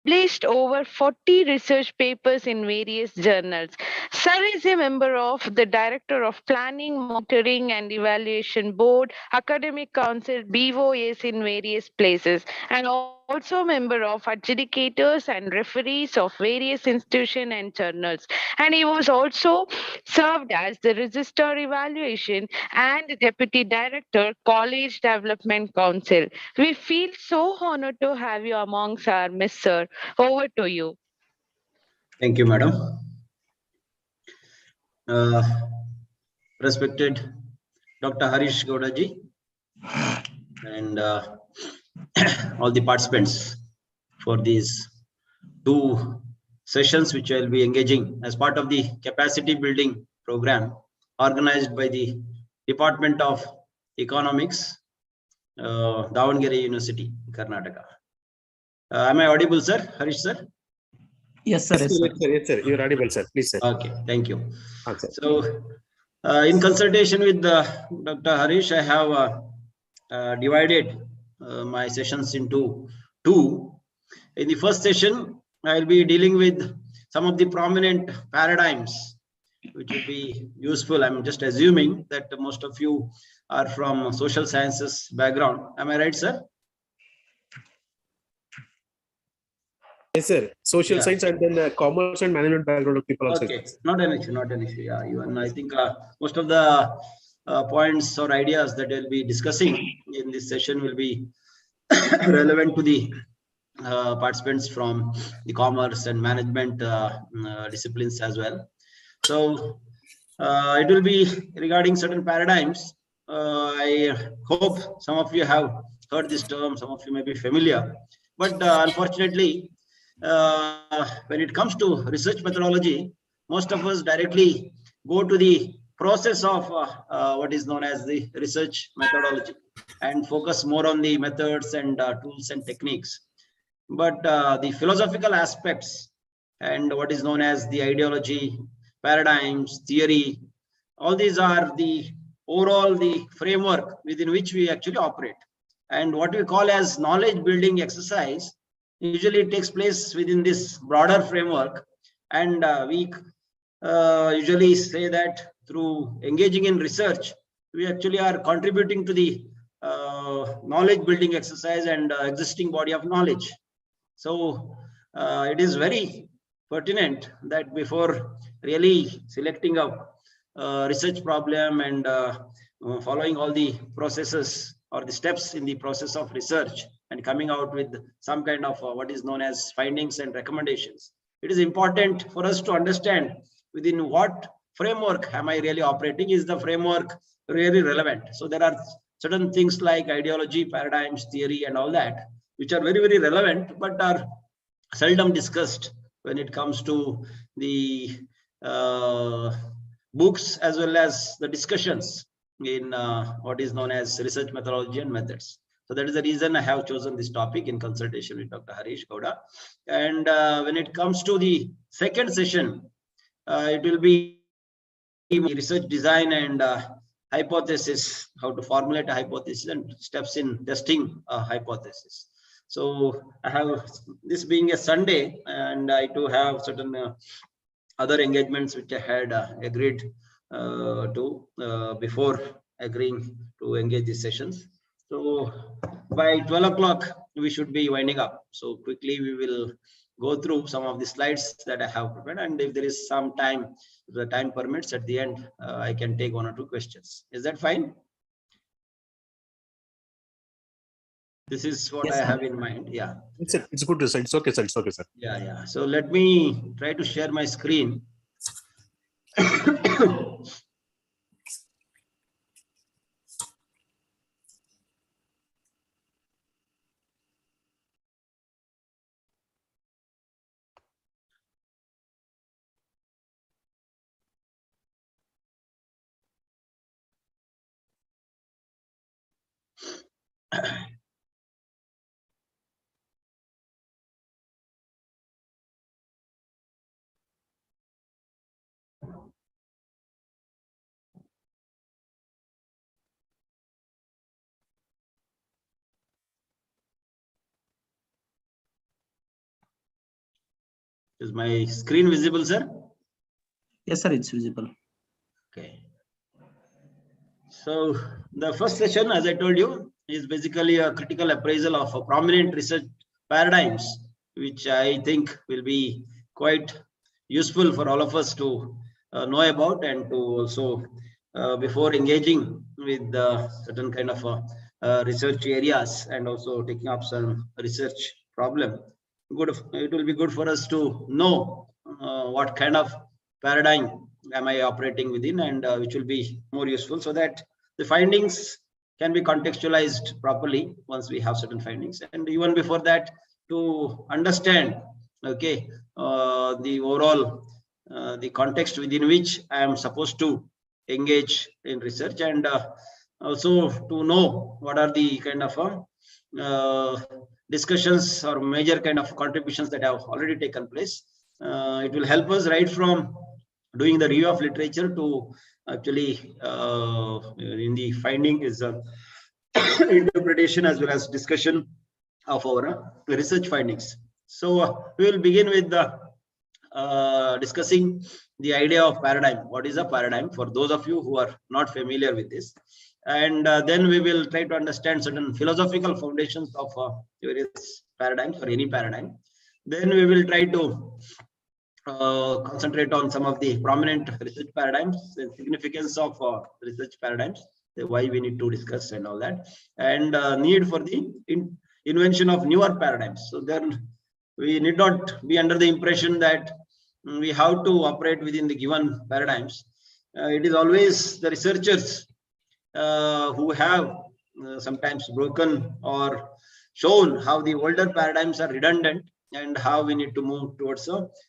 published over 40 research papers in various journals. Sir is a member of the Director of Planning, Monitoring and Evaluation Board, Academic Council, BOAs in various places, and also member of adjudicators and referees of various institutions and journals. And he was also served as the Register Evaluation and Deputy Director, College Development Council. We feel so honored to have you amongst our Miss Sir. Over to you. Thank you, madam. Respected Dr. Harish Gowdaji and all the participants for these two sessions which I will be engaging as part of the capacity building program organized by the Department of Economics, Davangere University, Karnataka. Am I audible, sir? Harish, sir? Yes, sir. Yes, sir. Yes, sir. You're audible, sir. Please, sir. Okay, thank you. Answer. So, in consultation with Dr. Harish, I have divided my sessions into two. In the first session, I will be dealing with some of the prominent paradigms which will be useful. I'm just assuming that most of you are from social sciences background. Am I right, sir? Yes, sir. Social Yeah. science and then commerce and management background of people also. Okay, not an issue, not an issue. Yeah, even I think most of the points or ideas that we'll be discussing in this session will be relevant to the participants from the commerce and management disciplines as well. So it will be regarding certain paradigms. I hope some of you have heard this term, some of you may be familiar, but unfortunately, when it comes to research methodology, most of us directly go to the process of what is known as the research methodology and focus more on the methods and tools and techniques. But the philosophical aspects and what is known as the ideology, paradigms, theory, all these are the overall the framework within which we actually operate. And what we call as knowledge building exercise usually takes place within this broader framework. And we usually say that through engaging in research, we actually are contributing to the knowledge building exercise and existing body of knowledge. So it is very pertinent that before really selecting a research problem and following all the processes or the steps in the process of research and coming out with some kind of what is known as findings and recommendations, it is important for us to understand within what framework am I really operating. Is the framework really relevant? So there are certain things like ideology, paradigms, theory, and all that, which are very, very relevant, but are seldom discussed when it comes to the books as well as the discussions in what is known as research methodology and methods. So that is the reason I have chosen this topic in consultation with Dr. Harish Gowda. And when it comes to the second session, it will be research design and hypothesis, how to formulate a hypothesis and steps in testing a hypothesis. So I have this being a Sunday, and I do have certain other engagements which I had agreed to before agreeing to engage these sessions. So by 12 o'clock, we should be winding up. So quickly we will go through some of the slides that I have prepared. And if there is some time, if the time permits at the end, I can take one or two questions. Is that fine? This is what I have in mind. Yeah. It's good to say. It's okay, sir. It's okay, sir. Yeah, yeah. So let me try to share my screen. Is my screen visible, sir? Yes, sir, it's visible. Okay. So the first session, as I told you, is basically a critical appraisal of a prominent research paradigms, which I think will be quite useful for all of us to know about, and to also before engaging with certain kind of research areas and also taking up some research problem. It will be good for us to know what kind of paradigm am I operating within, and which will be more useful, so that the findings can be contextualized properly once we have certain findings. And even before that, to understand, okay, the overall the context within which I am supposed to engage in research, and also to know what are the kind of discussions or major kind of contributions that have already taken place. It will help us right from doing the review of literature to actually in the finding is interpretation as well as discussion of our research findings. So we will begin with the discussing the idea of paradigm. What is a paradigm for those of you who are not familiar with this? And then we will try to understand certain philosophical foundations of various paradigms or any paradigm. Then we will try to concentrate on some of the prominent research paradigms, the significance of research paradigms, why we need to discuss and all that, and need for the invention of newer paradigms. So then we need not be under the impression that we have to operate within the given paradigms. It is always the researchers who have sometimes broken or shown how the older paradigms are redundant and how we need to move towards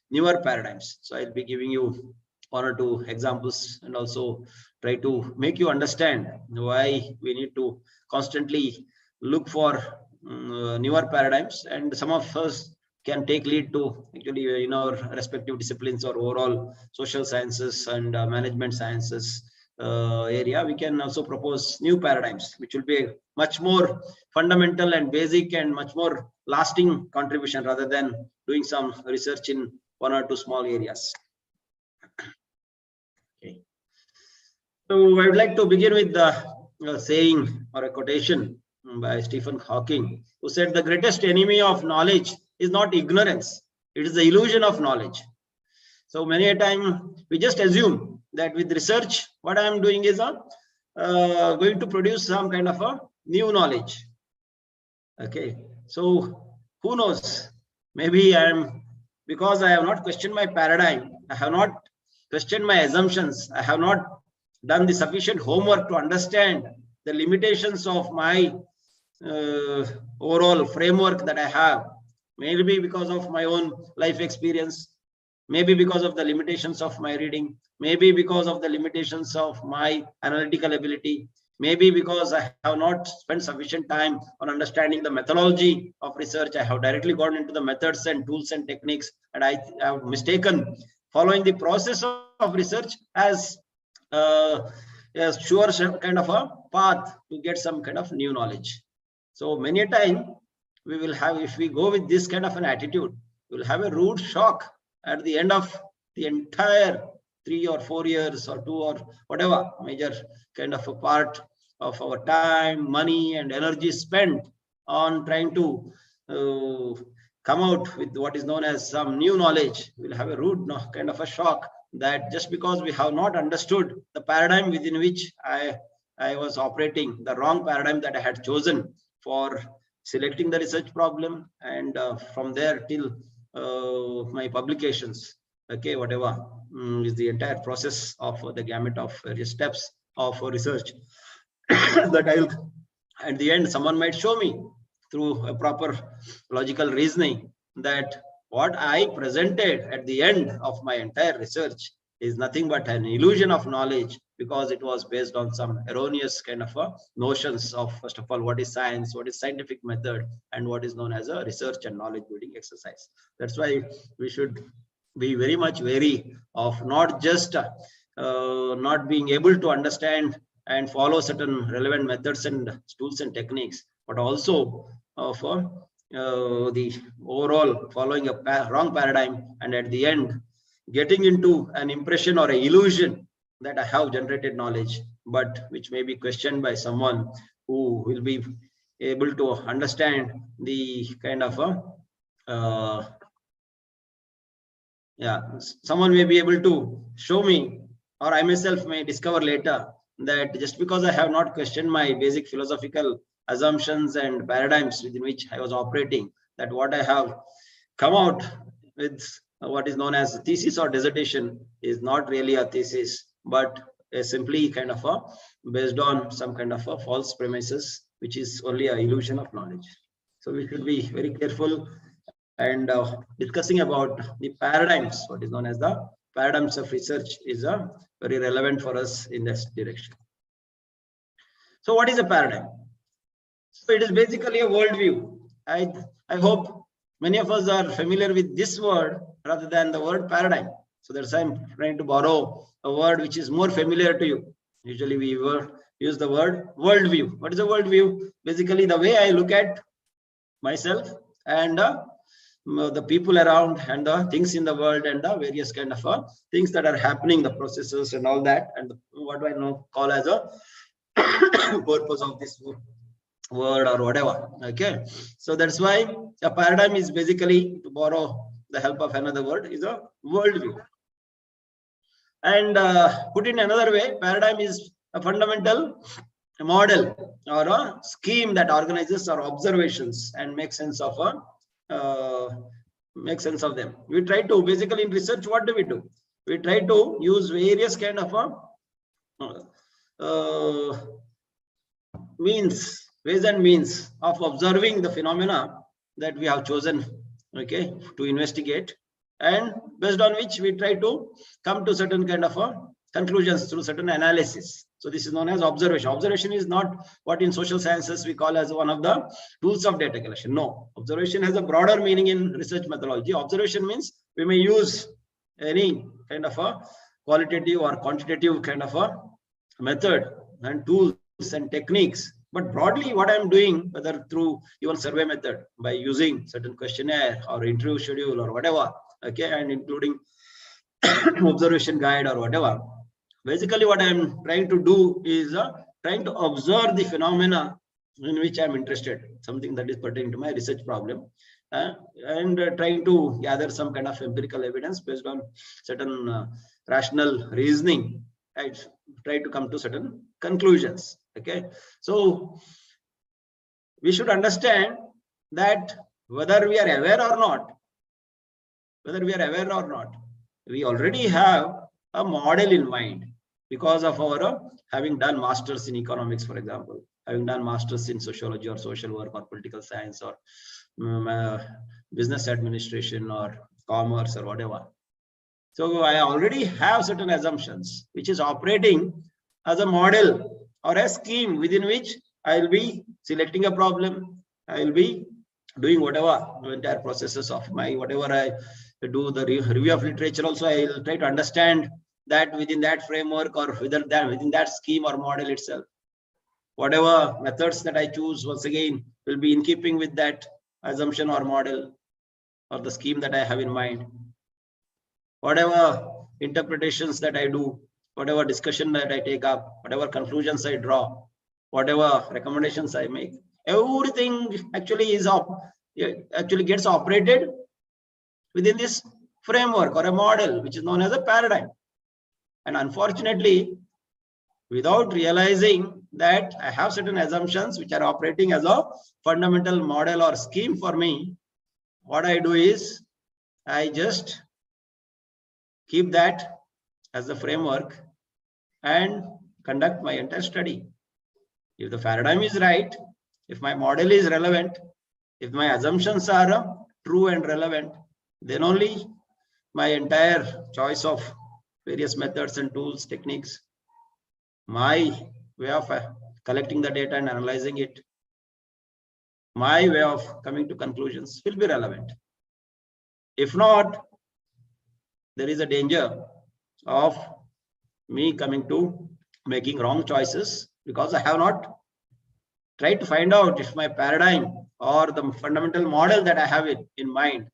newer paradigms. So I'll be giving you one or two examples and also try to make you understand why we need to constantly look for newer paradigms, and some of us can take lead to actually in our respective disciplines or overall social sciences and management sciences area. We can also propose new paradigms which will be much more fundamental and basic and much more lasting contribution rather than doing some research in one or two small areas. Okay. So I would like to begin with the saying or a quotation by Stephen Hawking, who said, "The greatest enemy of knowledge is not ignorance, it is the illusion of knowledge." So many a time we just assume that with research, what I am doing is going to produce some kind of a new knowledge. Okay, so who knows? Maybe because I have not questioned my paradigm, I have not questioned my assumptions, I have not done the sufficient homework to understand the limitations of my overall framework that I have. Maybe because of my own life experience, maybe because of the limitations of my reading, maybe because of the limitations of my analytical ability, maybe because I have not spent sufficient time on understanding the methodology of research. I have directly gone into the methods and tools and techniques, and I have mistaken following the process of research as a sure kind of a path to get some kind of new knowledge. So many a time we will have, if we go with this kind of an attitude, we will have a rude shock at the end of the entire 3 or 4 years or 2 or whatever major kind of a part of our time, money and energy spent on trying to come out with what is known as some new knowledge. We'll have a rude kind of a shock that just because we have not understood the paradigm within which I was operating, the wrong paradigm that I had chosen for selecting the research problem, and from there till my publications, okay, whatever is the entire process of the gamut of various steps of research that I'll, at the end, someone might show me through a proper logical reasoning that what I presented at the end of my entire research is nothing but an illusion of knowledge, because it was based on some erroneous kind of notions of, first of all, what is science, what is scientific method, and what is known as a research and knowledge building exercise. That's why we should be very much wary of not just not being able to understand and follow certain relevant methods and tools and techniques, but also of the overall following a wrong paradigm, and at the end getting into an impression or an illusion that I have generated knowledge, but which may be questioned by someone who will be able to understand the kind of a someone may be able to show me, or I myself may discover later, that just because I have not questioned my basic philosophical assumptions and paradigms within which I was operating, that what I have come out with what is known as thesis or dissertation is not really a thesis, but simply kind of a based on some kind of a false premises, which is only an illusion of knowledge. So we should be very careful and discussing about the paradigms, what is known as the paradigms of research, is very relevant for us in this direction. So what is a paradigm? So it is basically a worldview. I hope many of us are familiar with this word rather than the word paradigm. So that's why I'm trying to borrow a word which is more familiar to you. Usually we use the word worldview. What is a worldview? Basically the way I look at myself and the people around and the things in the world and the various kind of things that are happening, the processes and all that, and what do I know call as a purpose of this word or whatever. Okay, so that's why a paradigm is basically, to borrow the help of another word, is a worldview. And put in another way, paradigm is a fundamental model or a scheme that organizes our observations and makes sense of them. We try to basically in research, what do? We try to use various kind of ways and means of observing the phenomena that we have chosen, okay, to investigate, and based on which we try to come to certain kind of conclusions through certain analysis. So this is known as observation. Observation is not what in social sciences we call as one of the tools of data collection. No, observation has a broader meaning in research methodology. Observation means we may use any kind of a qualitative or quantitative kind of a method and tools and techniques. But broadly, what I'm doing, whether through even survey method, by using certain questionnaire or interview schedule or whatever, okay, and including observation guide or whatever, basically what I'm trying to do is trying to observe the phenomena in which I'm interested, something that is pertaining to my research problem, and trying to gather some kind of empirical evidence based on certain rational reasoning. I try to come to certain conclusions. Okay, so we should understand that whether we are aware or not, we already have a model in mind because of our having done masters in economics, for example, having done masters in sociology or social work or political science or business administration or commerce or whatever. So I already have certain assumptions which is operating as a model or a scheme within which I will be selecting a problem. I will be doing whatever the entire processes of my whatever I do, the review of literature also, I will try to understand that within that framework or within that scheme or model itself. Whatever methods that I choose, once again, will be in keeping with that assumption or model or the scheme that I have in mind. Whatever interpretations that I do, whatever discussion that I take up, whatever conclusions I draw, whatever recommendations I make, everything actually gets operated within this framework or a model which is known as a paradigm. And unfortunately, without realizing that I have certain assumptions which are operating as a fundamental model or scheme for me, what I do is I just keep that as the framework and conduct my entire study. If the paradigm is right, if my model is relevant, if my assumptions are true and relevant, then only my entire choice of various methods and tools, techniques, my way of collecting the data and analyzing it, my way of coming to conclusions will be relevant. If not, there is a danger of me coming to making wrong choices because I have not tried to find out if my paradigm or the fundamental model that I have in mind,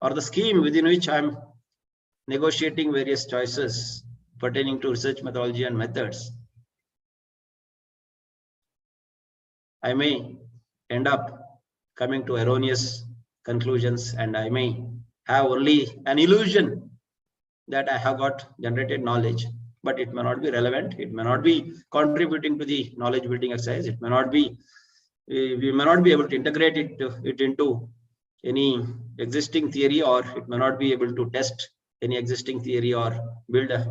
or the scheme within which I'm negotiating various choices pertaining to research methodology and methods, I may end up coming to erroneous conclusions, and I may have only an illusion that I have got generated knowledge, but it may not be relevant. It may not be contributing to the knowledge building exercise. It may not be, we may not be able to integrate it into any existing theory, or it may not be able to test any existing theory or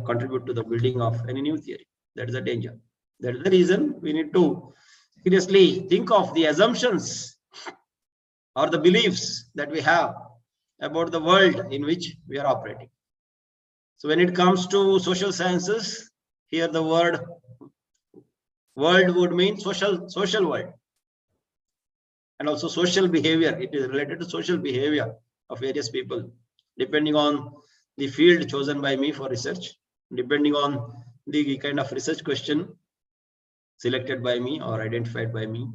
contribute to the building of any new theory. That is a danger. That is the reason we need to seriously think of the assumptions or the beliefs that we have about the world in which we are operating. So when it comes to social sciences, here the word world would mean social world, and also social behavior. It is related to social behavior of various people, depending on the field chosen by me for research, depending on the kind of research question selected by me or identified by me,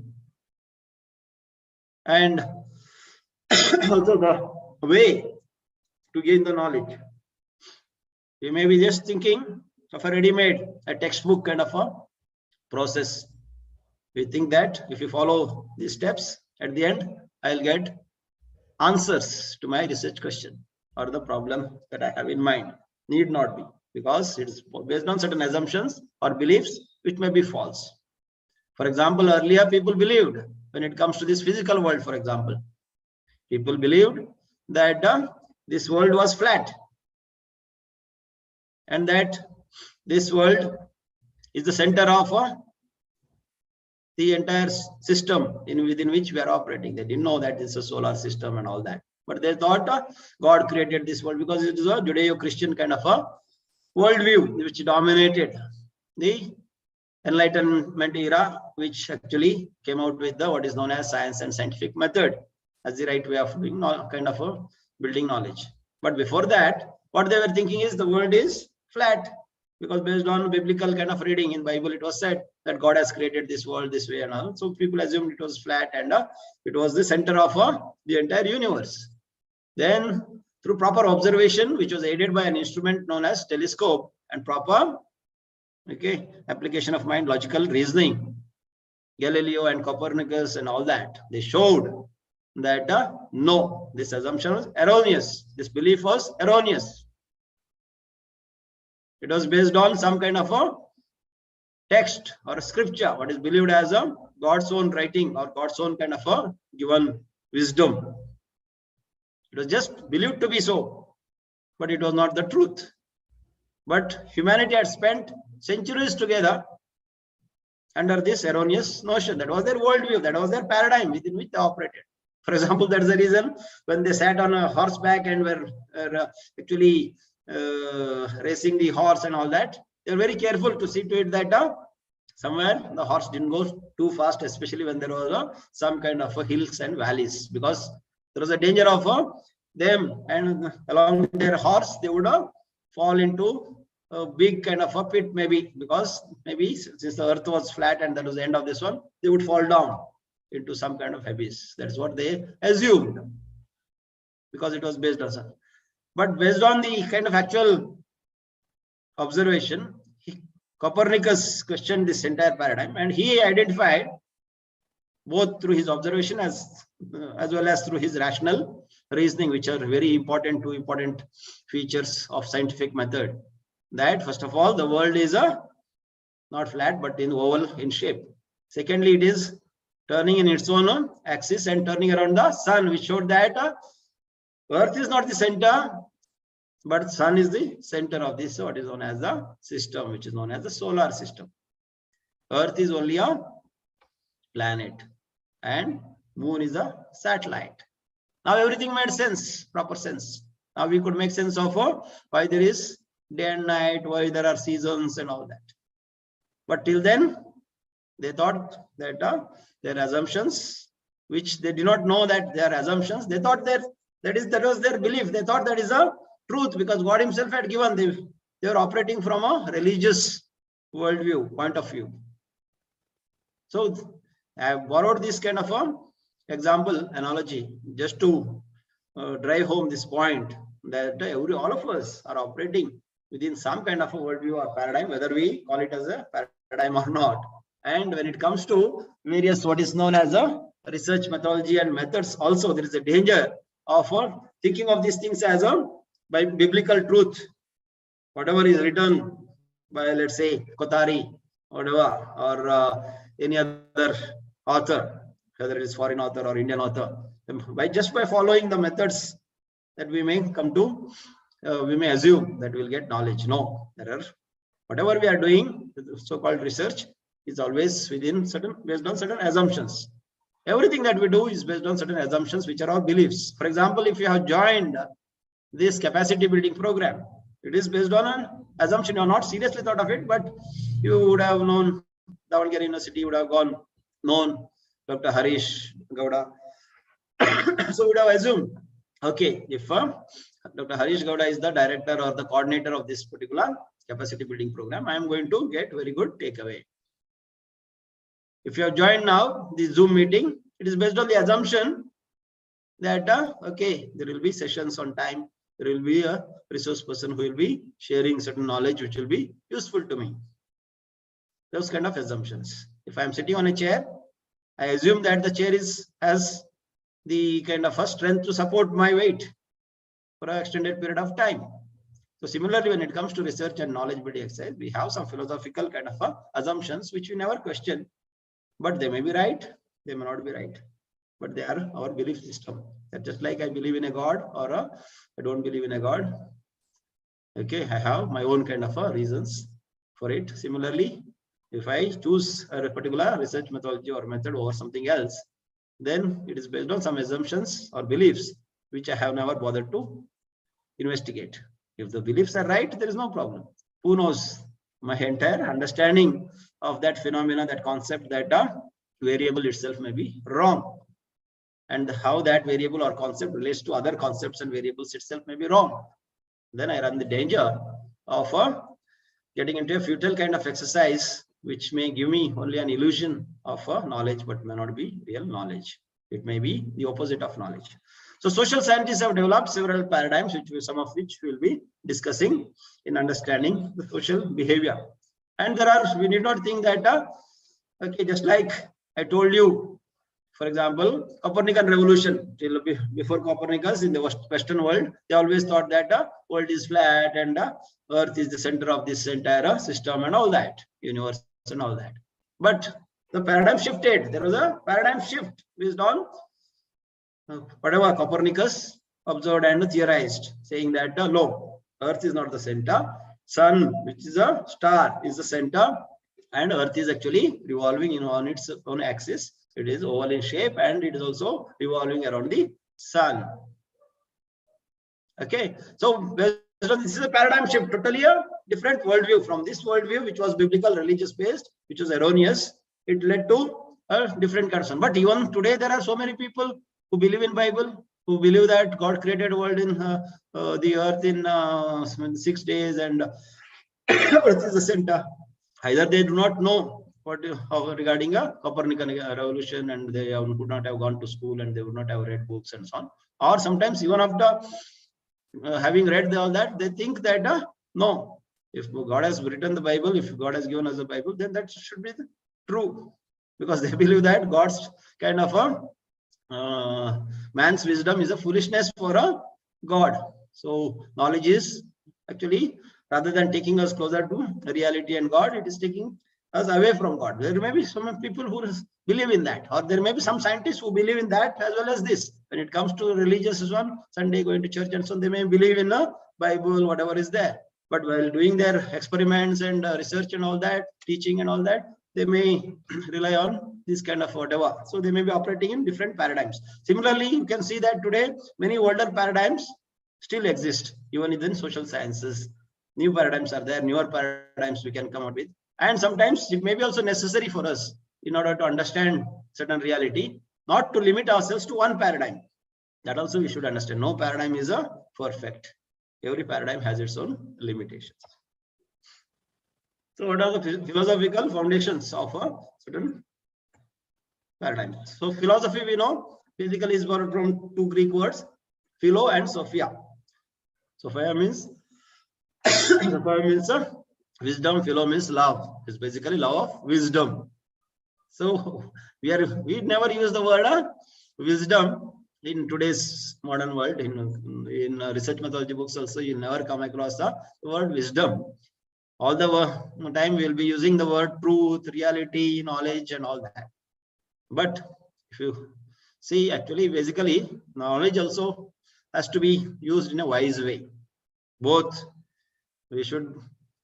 and also the way to gain the knowledge. We may be just thinking of a ready-made, a textbook kind of a process. We think that if you follow these steps, at the end, I'll get answers to my research question or the problem that I have in mind. Need not be, because it is based on certain assumptions or beliefs which may be false. For example, earlier people believed, when it comes to this physical world, for example, people believed that this world was flat, and that this world is the center of the entire system within which we are operating. They didn't know that it's a solar system and all that, but they thought God created this world, because it is a Judeo-Christian kind of a worldview which dominated the Enlightenment era, which actually came out with what is known as science and scientific method as the right way of doing kind of a building knowledge. But before that, what they were thinking is the world is flat, because based on biblical kind of reading in Bible, it was said that God has created this world this way and all. So people assumed it was flat, and it was the center of the entire universe. Then through proper observation, which was aided by an instrument known as telescope, and proper application of mind, logical reasoning, Galileo and Copernicus and all that, they showed that no, this assumption was erroneous. This belief was erroneous. It was based on some kind of a text or a scripture, what is believed as a God's own writing or God's own kind of a given wisdom. It was just believed to be so, but it was not the truth. But humanity had spent centuries together under this erroneous notion. That was their worldview, that was their paradigm within which they operated. For example, that's the reason when they sat on a horseback and were actually racing the horse and all that, they were very careful to see to it that somewhere the horse didn't go too fast, especially when there was some kind of hills and valleys, because there was a danger of them, and along with their horse, they would fall into a big kind of a pit, maybe, because maybe since the earth was flat and that was the end of this one, they would fall down into some kind of abyss. That's what they assumed, because it was based on something. But based on the kind of actual observation, Copernicus questioned this entire paradigm, and he identified, both through his observation as well as through his rational reasoning, which are very important, two important features of scientific method, that first of all, the world is not flat but in oval in shape. Secondly, it is turning in its own axis and turning around the sun, which showed that earth is not the center, but sun is the center of this, what is known as the system, which is known as the solar system. Earth is only a planet and moon is a satellite. Now everything made sense, proper sense. Now we could make sense of why there is day and night, why there are seasons and all that. But till then, they thought that their assumptions, which they did not know that they are assumptions, they thought that was their belief. They thought that is a truth, because God himself had given them. They were operating from a religious worldview, point of view. So I have borrowed this kind of example, analogy, just to drive home this point that all of us are operating within some kind of a worldview or paradigm, whether we call it as a paradigm or not. And when it comes to various what is known as a research methodology and methods, also there is a danger of thinking of these things as a by biblical truth. Whatever is written by, let's say, Kotari, whatever, or any other author, whether it is foreign author or Indian author, by following the methods that we may come to, we may assume that we'll get knowledge. No, there are whatever we are doing, so-called research, is always based on certain assumptions. Everything that we do is based on certain assumptions, which are our beliefs. For example, if you have joined this capacity building program, it is based on an assumption. You have not seriously thought of it, but you would have known Davangere University, would have known Dr. Harish Gowda. So would have assumed, okay, if Dr. Harish Gowda is the director or the coordinator of this particular capacity building program, I am going to get very good takeaway. If you have joined now the Zoom meeting, it is based on the assumption that okay, there will be sessions on time, there will be a resource person who will be sharing certain knowledge which will be useful to me. Those kind of assumptions. If I am sitting on a chair, I assume that the chair has the kind of a strength to support my weight for an extended period of time. So similarly, when it comes to research and knowledge building exercise, we have some philosophical kind of assumptions which we never question, but they may be right, they may not be right, but they are our belief system. That just like I believe in a God or I don't believe in a God. Okay, I have my own kind of reasons for it. Similarly, if I choose a particular research methodology or method over something else, then it is based on some assumptions or beliefs which I have never bothered to investigate. If the beliefs are right, there is no problem. Who knows? My entire understanding of that phenomena, that concept, that variable itself may be wrong. And how that variable or concept relates to other concepts and variables itself may be wrong. Then I run the danger of getting into a futile kind of exercise, which may give me only an illusion of knowledge, but may not be real knowledge. It may be the opposite of knowledge. So social scientists have developed several paradigms, some of which we will be discussing in understanding the social behavior. And we need not think that, okay, just like I told you, for example, Copernican revolution, before Copernicus in the Western world, they always thought that the world is flat and Earth is the center of this entire system and all that, universe and all that. But the paradigm shifted. There was a paradigm shift based on whatever Copernicus observed and theorized, saying that no, Earth is not the center, Sun, which is a star, is the center, and Earth is actually revolving on its own axis. It is oval in shape and it is also revolving around the Sun. Okay, so this is a paradigm shift, totally a different worldview from this worldview, which was biblical, religious based, which was erroneous. It led to a different concern. But even today, there are so many people who believe in Bible, who believe that God created world in the earth in 6 days and Earth is the center. Either they do not know regarding a Copernican revolution and they would not have gone to school and they would not have read books and so on. Or sometimes even after having read all that, they think that no, if God has written the Bible, if God has given us the Bible, then that should be true, because they believe that God's kind of man's wisdom is a foolishness for a God. So knowledge is actually, rather than taking us closer to reality and God, it is taking us away from God. There may be some people who believe in that, or there may be some scientists who believe in that as well as this. When it comes to religious one, Sunday going to church and so on, they may believe in the Bible, whatever is there. But while doing their experiments and research and all that, teaching and all that, they may rely on this kind of whatever. So they may be operating in different paradigms. Similarly, you can see that today many older paradigms still exist, even within social sciences. New paradigms are there, newer paradigms we can come out with. And sometimes it may be also necessary for us, in order to understand certain reality, not to limit ourselves to one paradigm. That also we should understand. No paradigm is a perfect. Every paradigm has its own limitations. So what are the philosophical foundations of a certain paradigm? So philosophy, we know, Basically is borrowed from two Greek words, philo and sophia. Sophia means Sophia means wisdom, philo means love. It's basically love of wisdom. So we never use the word wisdom in today's modern world. In research methodology books also, you never come across the word wisdom. All the time we will be using the word truth, reality, knowledge, and all that. But if you see, actually, basically, knowledge also has to be used in a wise way. Both, we should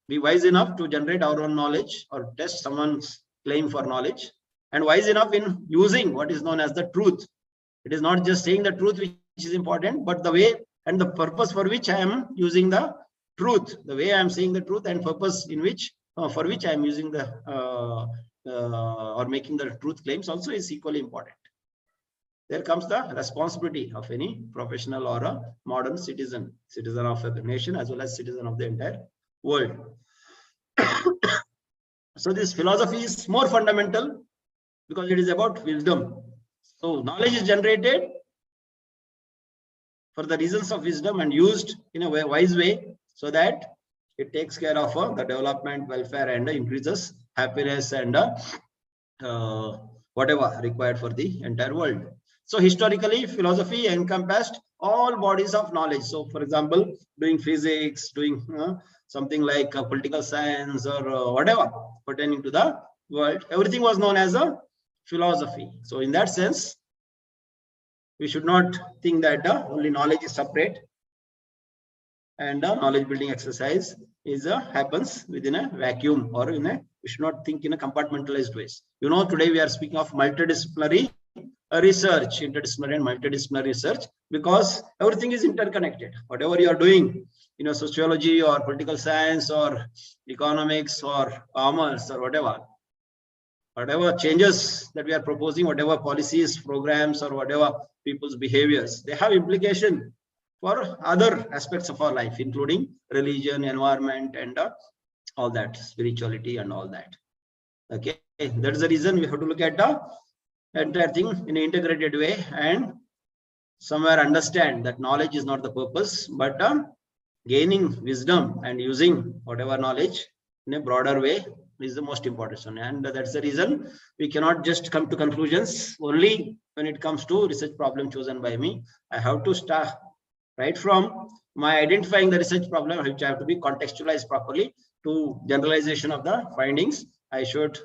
be wise enough to generate our own knowledge or test someone's claim for knowledge, and wise enough in using what is known as the truth. It is not just saying the truth which is important, but the way and the purpose for which I am using the truth, the way I am saying the truth and purpose in which for which I am using the or making the truth claims also is equally important. There comes the responsibility of any professional or a modern citizen of a nation as well as citizen of the entire world. So this philosophy is more fundamental because it is about wisdom. So knowledge is generated for the reasons of wisdom and used in a wise way so that it takes care of the development, welfare, and increases happiness and whatever required for the entire world. So historically, philosophy encompassed all bodies of knowledge. So for example, doing physics, doing something like political science or whatever pertaining to the world, everything was known as a philosophy. So in that sense, we should not think that only knowledge is separate and knowledge building exercise is happens within a vacuum or in a, we should not think in a compartmentalized ways. You know, today we are speaking of multidisciplinary research, interdisciplinary and multidisciplinary research, because everything is interconnected. Whatever you are doing, you know, sociology or political science or economics or commerce or whatever changes that we are proposing, whatever policies, programs, or whatever people's behaviors, they have implication for other aspects of our life, including religion, environment, and all that, spirituality, and all that. Okay, that is the reason we have to look at the entire thing in an integrated way and somewhere understand that knowledge is not the purpose, but gaining wisdom and using whatever knowledge in a broader way is the most important one. And that's the reason we cannot just come to conclusions only when it comes to research problem chosen by me. I have to start right from my identifying the research problem, which I have to be contextualized properly, to generalization of the findings. I should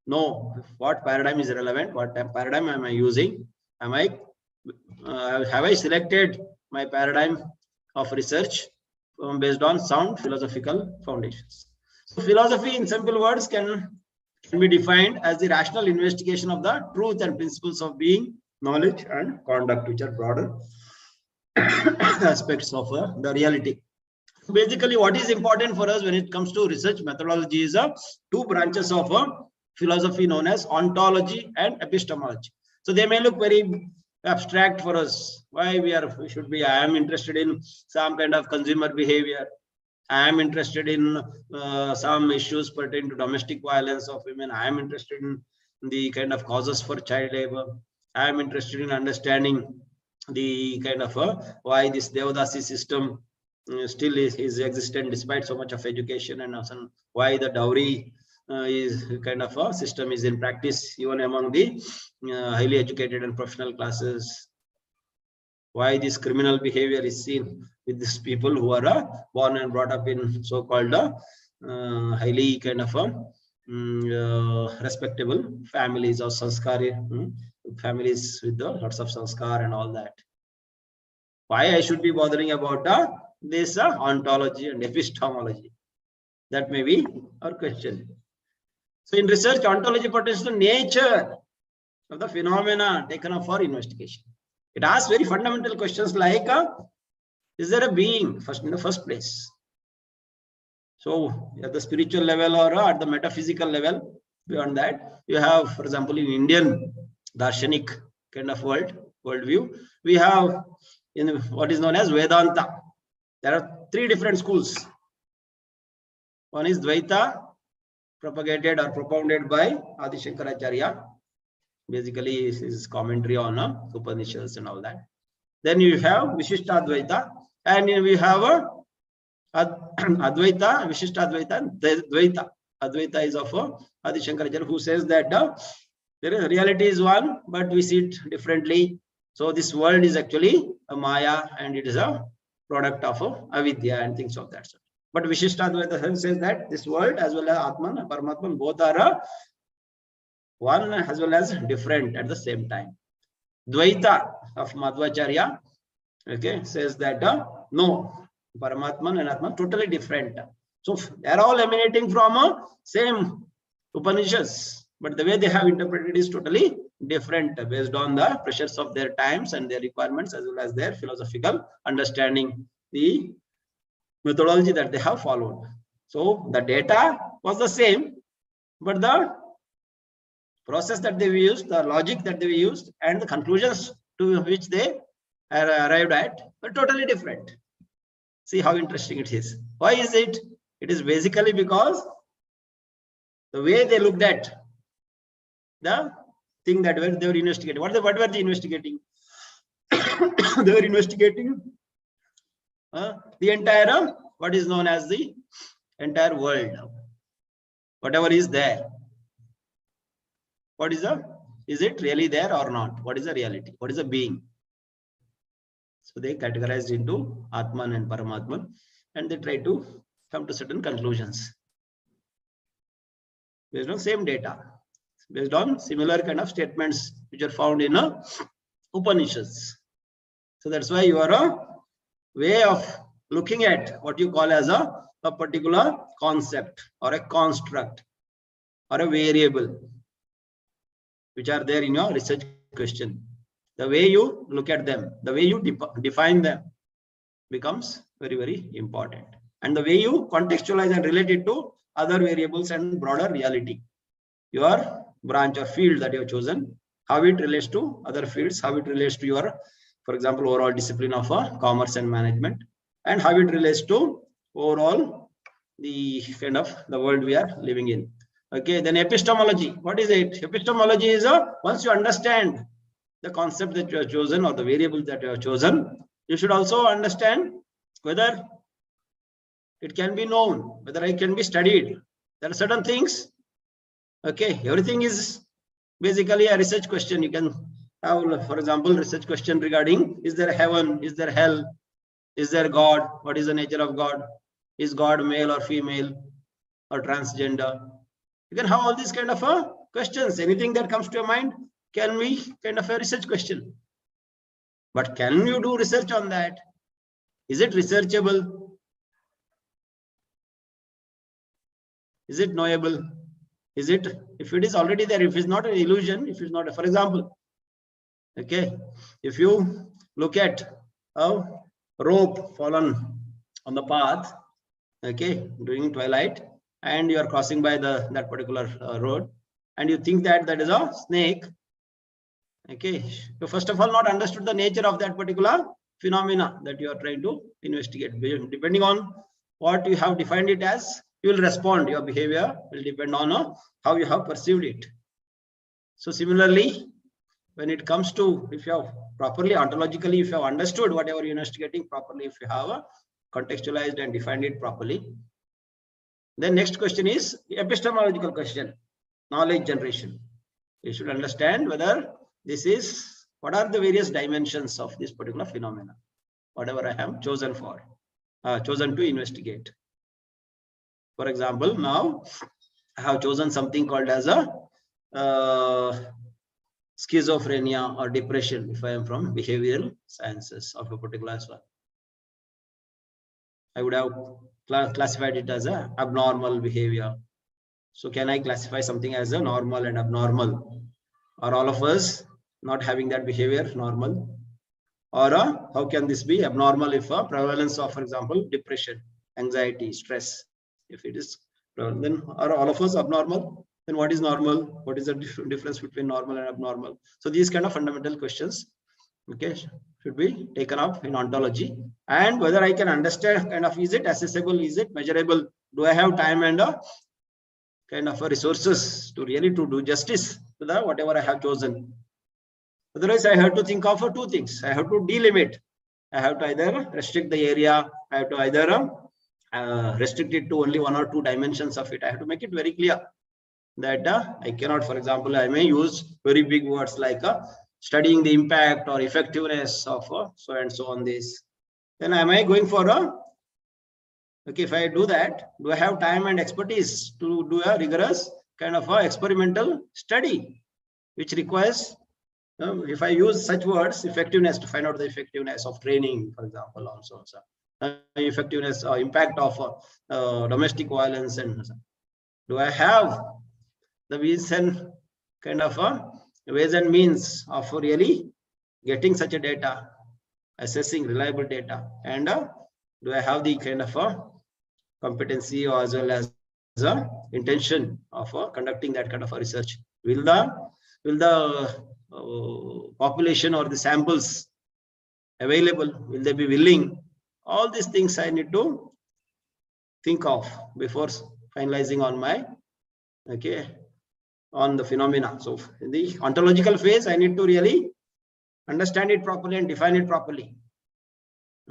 know what paradigm is relevant, what paradigm am I using, am I have I selected my paradigm of research based on sound philosophical foundations. So philosophy in simple words can be defined as the rational investigation of the truth and principles of being, knowledge, and conduct, which are broader aspects of the reality. Basically, what is important for us when it comes to research methodology is two branches of philosophy known as ontology and epistemology. So they may look very abstract for us. Why we should be? I am interested in some kind of consumer behavior. I am interested in some issues pertaining to domestic violence of women. I am interested in the kind of causes for child labor. I am interested in understanding the kind of why this Devadasi system still is existent despite so much of education, and also why the dowry is kind of a system is in practice even among the highly educated and professional classes. Why this criminal behavior is seen with these people who are born and brought up in so-called highly kind of respectable families or sanskari families with lots of sanskar and all that. Why I should be bothering about this ontology and epistemology? That may be our question. So in research, ontology pertains to nature of the phenomena taken up for investigation. It asks very fundamental questions like, is there a being in the first place? So at the spiritual level or at the metaphysical level, beyond that, you have, for example, in Indian darshanik kind of worldview, we have in what is known as Vedanta. There are three different schools. One is Dvaita, propagated or propounded by Adi Shankaracharya. Basically, this is commentary on Upanishads and all that. Then you have Vishishtadvaita, and we have Advaita, Vishishtadvaita, and Dvaita. Advaita is of Adi Shankaracharya, who says that reality is one, but we see it differently. So this world is actually a Maya, and it is a product of avidya and things of that sort. But Vishishtadvaita says that this world as well as Atman and Paramatman both are one as well as different at the same time. Dvaita of Madhvacharya, okay, says that no, Paramatman and Atman totally different. So they are all emanating from same Upanishads, but the way they have interpreted is totally different based on the pressures of their times and their requirements as well as their philosophical understanding, the methodology that they have followed. So the data was the same, but the process that they used, the logic that they used, and the conclusions to which they arrived at are totally different. See how interesting it is. Why is it? It is basically because the way they looked at the thing that they were investigating. What were they investigating? They were investigating the entire, what is known as the entire world. Whatever is there. What is it really there or not? What is the reality? What is the being? So they categorized into Atman and Paramatman, and they try to come to certain conclusions based on same data, based on similar kind of statements which are found in Upanishads. So that's why your way of looking at what you call as a particular concept or a construct or a variable which are there in your research question. The way you look at them, the way you define them becomes very, very important. And the way you contextualize and relate it to other variables and broader reality. Your branch or field that you have chosen, how it relates to other fields, how it relates to your, for example, overall discipline of commerce and management, and how it relates to overall the kind of the world we are living in. Okay, then epistemology. What is it? Epistemology is once you understand the concept that you have chosen or the variable that you have chosen, you should also understand whether it can be known, whether it can be studied. There are certain things. Okay, everything is basically a research question. You can have, for example, research question regarding, is there heaven? Is there hell? Is there God? What is the nature of God? Is God male or female or transgender? You can have all these kind of questions. Anything that comes to your mind can be kind of a research question. But can you do research on that? Is it researchable? Is it knowable? Is it, if it is already there, if it's not an illusion, if it's not, for example, okay, if you look at a rope fallen on the path, okay, during twilight, and you are crossing by that particular road, and you think that that is a snake, okay, you first of all not understood the nature of that particular phenomena that you are trying to investigate. Depending on what you have defined it as, you will respond. Your behavior will depend on how you have perceived it. So similarly, when it comes to, if you have properly ontologically, if you have understood whatever you're investigating properly, if you have contextualized and defined it properly, then next question is epistemological question, knowledge generation. You should understand whether this is, what are the various dimensions of this particular phenomena, whatever I have chosen for, chosen to investigate. For example, now I have chosen something called as a schizophrenia or depression, if I am from behavioral sciences of a particular one. I would have classified it as a abnormal behavior. So can I classify something as a normal and abnormal? Are all of us not having that behavior normal? Or how can this be abnormal if a prevalence of, for example, depression, anxiety, stress, if it is, then are all of us abnormal? Then what is normal? What is the difference between normal and abnormal? So these kind of fundamental questions, okay, should be taken up in ontology. And whether I can understand kind of, is it accessible? Is it measurable? Do I have time and kind of resources to really to do justice to the whatever I have chosen. Otherwise, I have to think of two things. I have to delimit. I have to either restrict the area. I have to either restrict it to only one or two dimensions of it. I have to make it very clear that I cannot, for example, I may use very big words like studying the impact or effectiveness of so and so on this. Then am I going for okay, if I do that, do I have time and expertise to do a rigorous kind of experimental study, which requires, if I use such words, effectiveness, to find out the effectiveness of training, for example, also. Effectiveness or impact of domestic violence, and do I have the ways and kind of ways and means of really getting such a data, assessing reliable data, and do I have the kind of competency or as well as intention of conducting that kind of a research? Will the population or the samples available, will they be willing? All these things I need to think of before finalizing on my on the phenomena. So in the ontological phase, I need to really understand it properly and define it properly.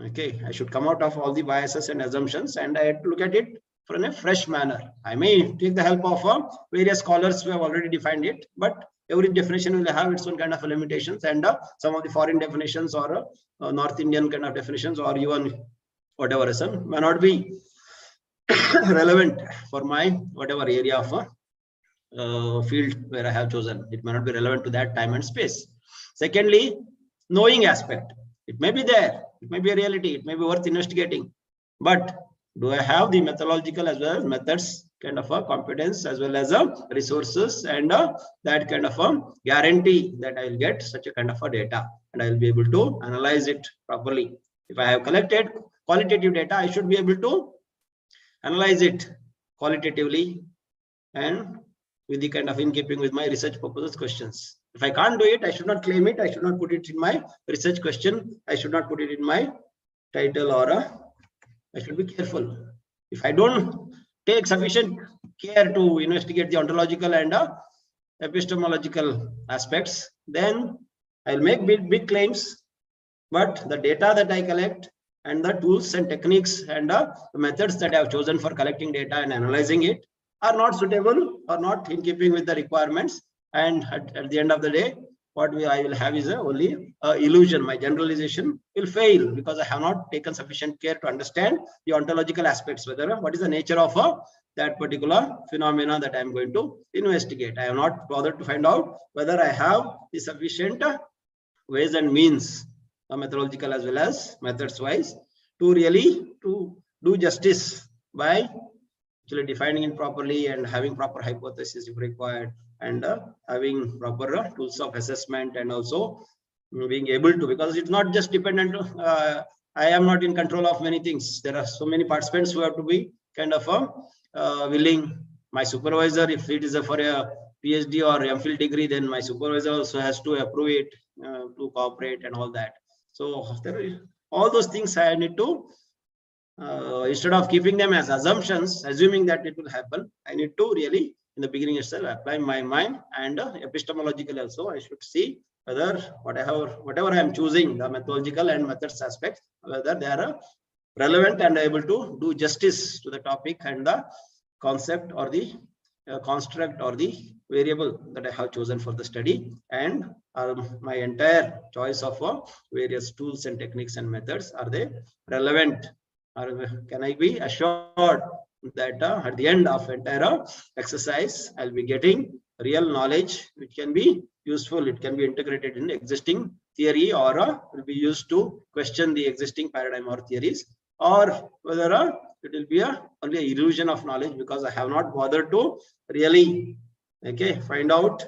Okay, I should come out of all the biases and assumptions, and I have to look at it from a fresh manner. I may take the help of various scholars who have already defined it, but every definition will have its own kind of limitations, and some of the foreign definitions or North Indian kind of definitions or even whatever reason may not be relevant for my whatever area of field where I have chosen. It may not be relevant to that time and space. Secondly, knowing aspect. It may be there, it may be a reality, it may be worth investigating, but do I have the methodological as well as methods kind of a competence as well as resources and that kind of a guarantee that I will get such a kind of a data and I will be able to analyze it properly. If I have collected qualitative data, I should be able to analyze it qualitatively and with the kind of in keeping with my research purposes questions. If I can't do it, I should not claim it. I should not put it in my research question. I should not put it in my title, or I should be careful. If I don't take sufficient care to investigate the ontological and epistemological aspects, then I'll make big claims, but the data that I collect and the tools and techniques and the methods that I have chosen for collecting data and analyzing it are not suitable or not in keeping with the requirements. And at the end of the day, what I will have is only illusion. My generalization will fail because I have not taken sufficient care to understand the ontological aspects, whether what is the nature of that particular phenomena that I am going to investigate. I have not bothered to find out whether I have the sufficient ways and means, methodological as well as methods wise, to really to do justice by actually defining it properly and having proper hypothesis if required, and having proper tools of assessment, and also being able to, because it's not just dependent, I am not in control of many things. There are so many participants who have to be kind of willing. My supervisor, if it is for a PhD or MPhil degree, then my supervisor also has to approve it, to cooperate and all that. So all those things I need to, instead of keeping them as assumptions, assuming that it will happen, I need to really in the beginning itself apply my mind, and epistemological also I should see whether whatever I am choosing, the methodological and methods aspects, whether they are relevant and able to do justice to the topic and the concept or the construct or the variable that I have chosen for the study, and my entire choice of various tools and techniques and methods, are they relevant, or can I be assured that at the end of entire exercise I'll be getting real knowledge which can be useful, it can be integrated in existing theory, or will be used to question the existing paradigm or theories, or whether it will be only an illusion of knowledge because I have not bothered to really find out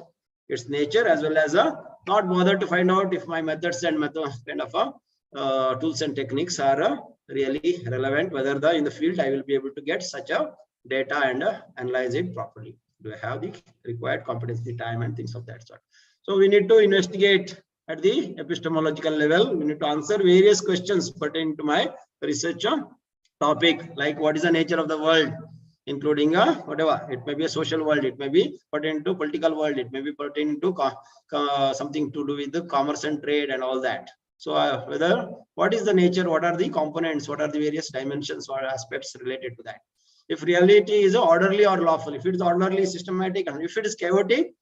its nature, as well as not bothered to find out if my methods and kind of tools and techniques are really relevant, whether in the field I will be able to get such a data and analyze it properly. Do I have the required competency, time, and things of that sort? So we need to investigate at the epistemological level. We need to answer various questions pertaining to my research topic, like what is the nature of the world, including whatever. It may be a social world, it may be pertaining to political world, it may be pertaining to something to do with the commerce and trade and all that. So whether what is the nature, what are the components, what are the various dimensions or aspects related to that. If reality is orderly or lawful, if it is orderly, systematic, and if it is chaotic,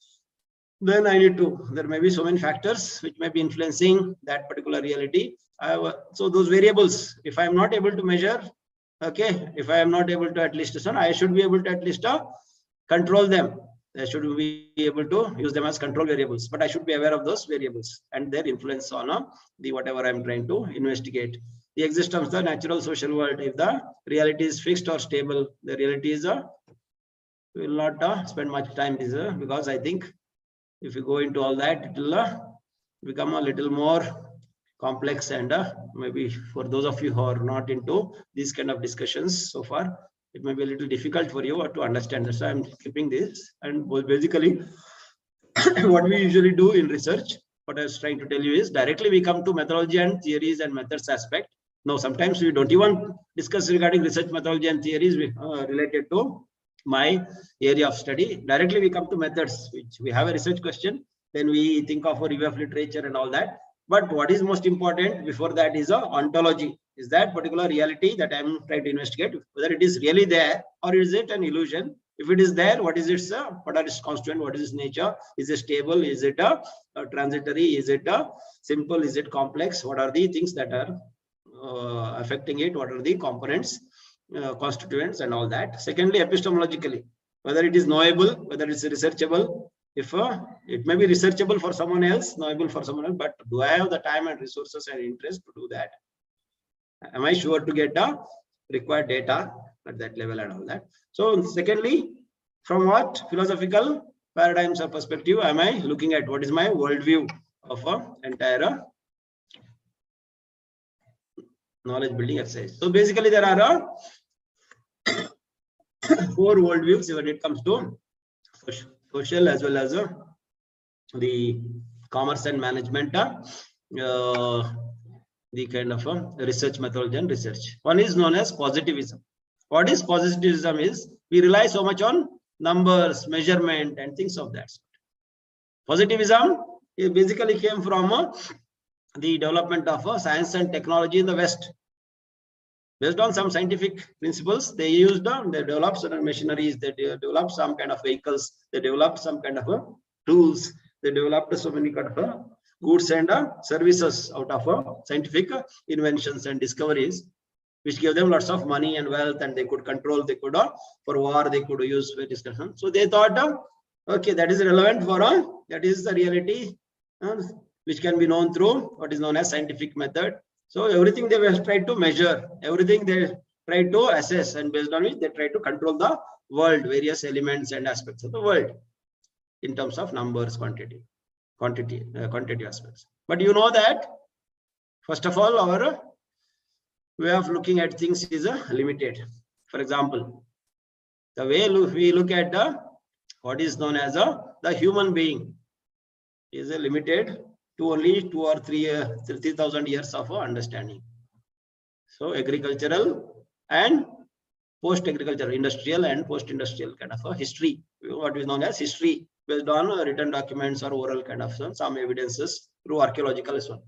then I need to, there may be so many factors which may be influencing that particular reality. So those variables, if I am not able to measure, okay, if I am not able to at least, I should be able to at least control them. I should be able to use them as control variables, but I should be aware of those variables and their influence on the whatever I'm trying to investigate. The existence of the natural social world, if the reality is fixed or stable, the reality is we will not spend much time because I think if you go into all that, it will become a little more complex, and maybe for those of you who are not into these kind of discussions so far, it may be a little difficult for you to understand. That's why I'm keeping this. And basically, what we usually do in research, what I was trying to tell you is directly we come to methodology and theories and methods aspect. Now, sometimes we don't even discuss regarding research methodology and theories related to my area of study. Directly we come to methods, which we have a research question, then we think of a review of literature and all that. But what is most important before that is a ontology. Is that particular reality that I'm trying to investigate, whether it is really there or is it an illusion? If it is there, what is its what are its constituent? What is its nature? Is it stable? Is it a transitory? Is it a simple? Is it complex? What are the things that are affecting it? What are the components, constituents, and all that? Secondly, epistemologically, whether it is knowable, whether it's researchable. If it may be researchable for someone else, knowable for someone else, but do I have the time and resources and interest to do that? Am I sure to get the required data at that level and all that? So secondly, from what philosophical paradigms or perspective am I looking at? What is my worldview of an entire knowledge building exercise? So basically there are 4 worldviews when it comes to social as well as the commerce and management, the kind of research methodology and research. One is known as positivism. What is positivism is we rely so much on numbers, measurement, and things of that sort. Positivism basically came from the development of science and technology in the West. Based on some scientific principles, they developed certain machineries, they developed some kind of vehicles, they developed some kind of tools, they developed so many kind of goods and services out of scientific inventions and discoveries, which gave them lots of money and wealth, and they could control, they could for war, they could use for discussion. So they thought, okay, that is relevant for that is the reality which can be known through what is known as scientific method. So everything they were tried to measure, everything they tried to assess, and based on it, they tried to control the world, various elements and aspects of the world in terms of numbers, quantity aspects. But you know that, first of all, our way of looking at things is limited. For example, the way we look at what is known as the human being is limited to only 2 or 3,000 years of understanding. So agricultural and post-agricultural, industrial and post-industrial kind of a history, what is known as history, based on written documents or oral kind of some evidences through archaeological as well.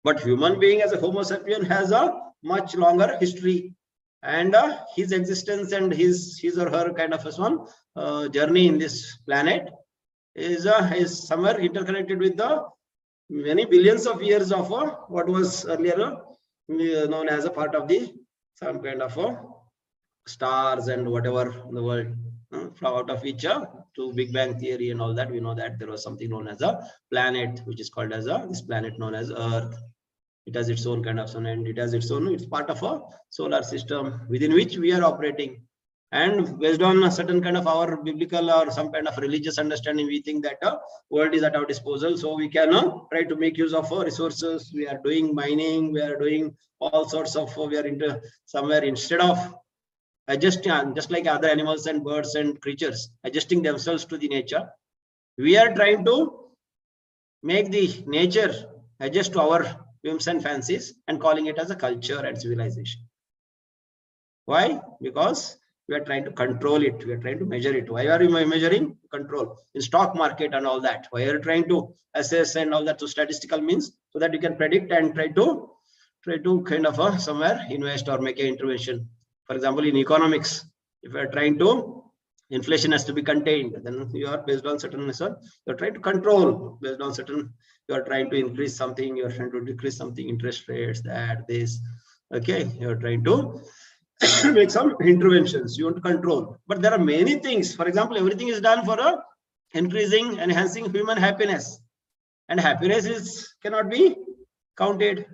But human being as a Homo sapien has a much longer history, and his existence and his or her kind of a journey in this planet is somewhere interconnected with the many billions of years of what was earlier known as a part of the some kind of stars and whatever in the world. Out of which to Big Bang theory and all that, we know that there was something known as a planet, which is called as this planet known as Earth. It has its own kind of sun, and it has its own, it's part of a solar system within which we are operating. And based on a certain kind of our biblical or some kind of religious understanding, we think that world is at our disposal. So we can try to make use of resources. We are doing mining, we are doing all sorts of, we are into somewhere, instead of adjusting, just like other animals and birds and creatures, adjusting themselves to the nature, we are trying to make the nature adjust to our whims and fancies and calling it as a culture and civilization. Why? Because we are trying to control it. We are trying to measure it. Why are we measuring? Control. In stock market and all that. Why are you trying to assess and all that? So statistical means so that you can predict and try to kind of somewhere invest or make an intervention. For example, in economics, if you are trying to inflation has to be contained, then you are based on certain method. You are trying to control based on certain. You are trying to increase something. You are trying to decrease something. Interest rates, that, this. Okay, you are trying to make some interventions. You want to control, but there are many things. For example, everything is done for increasing, enhancing human happiness, and happiness cannot be counted.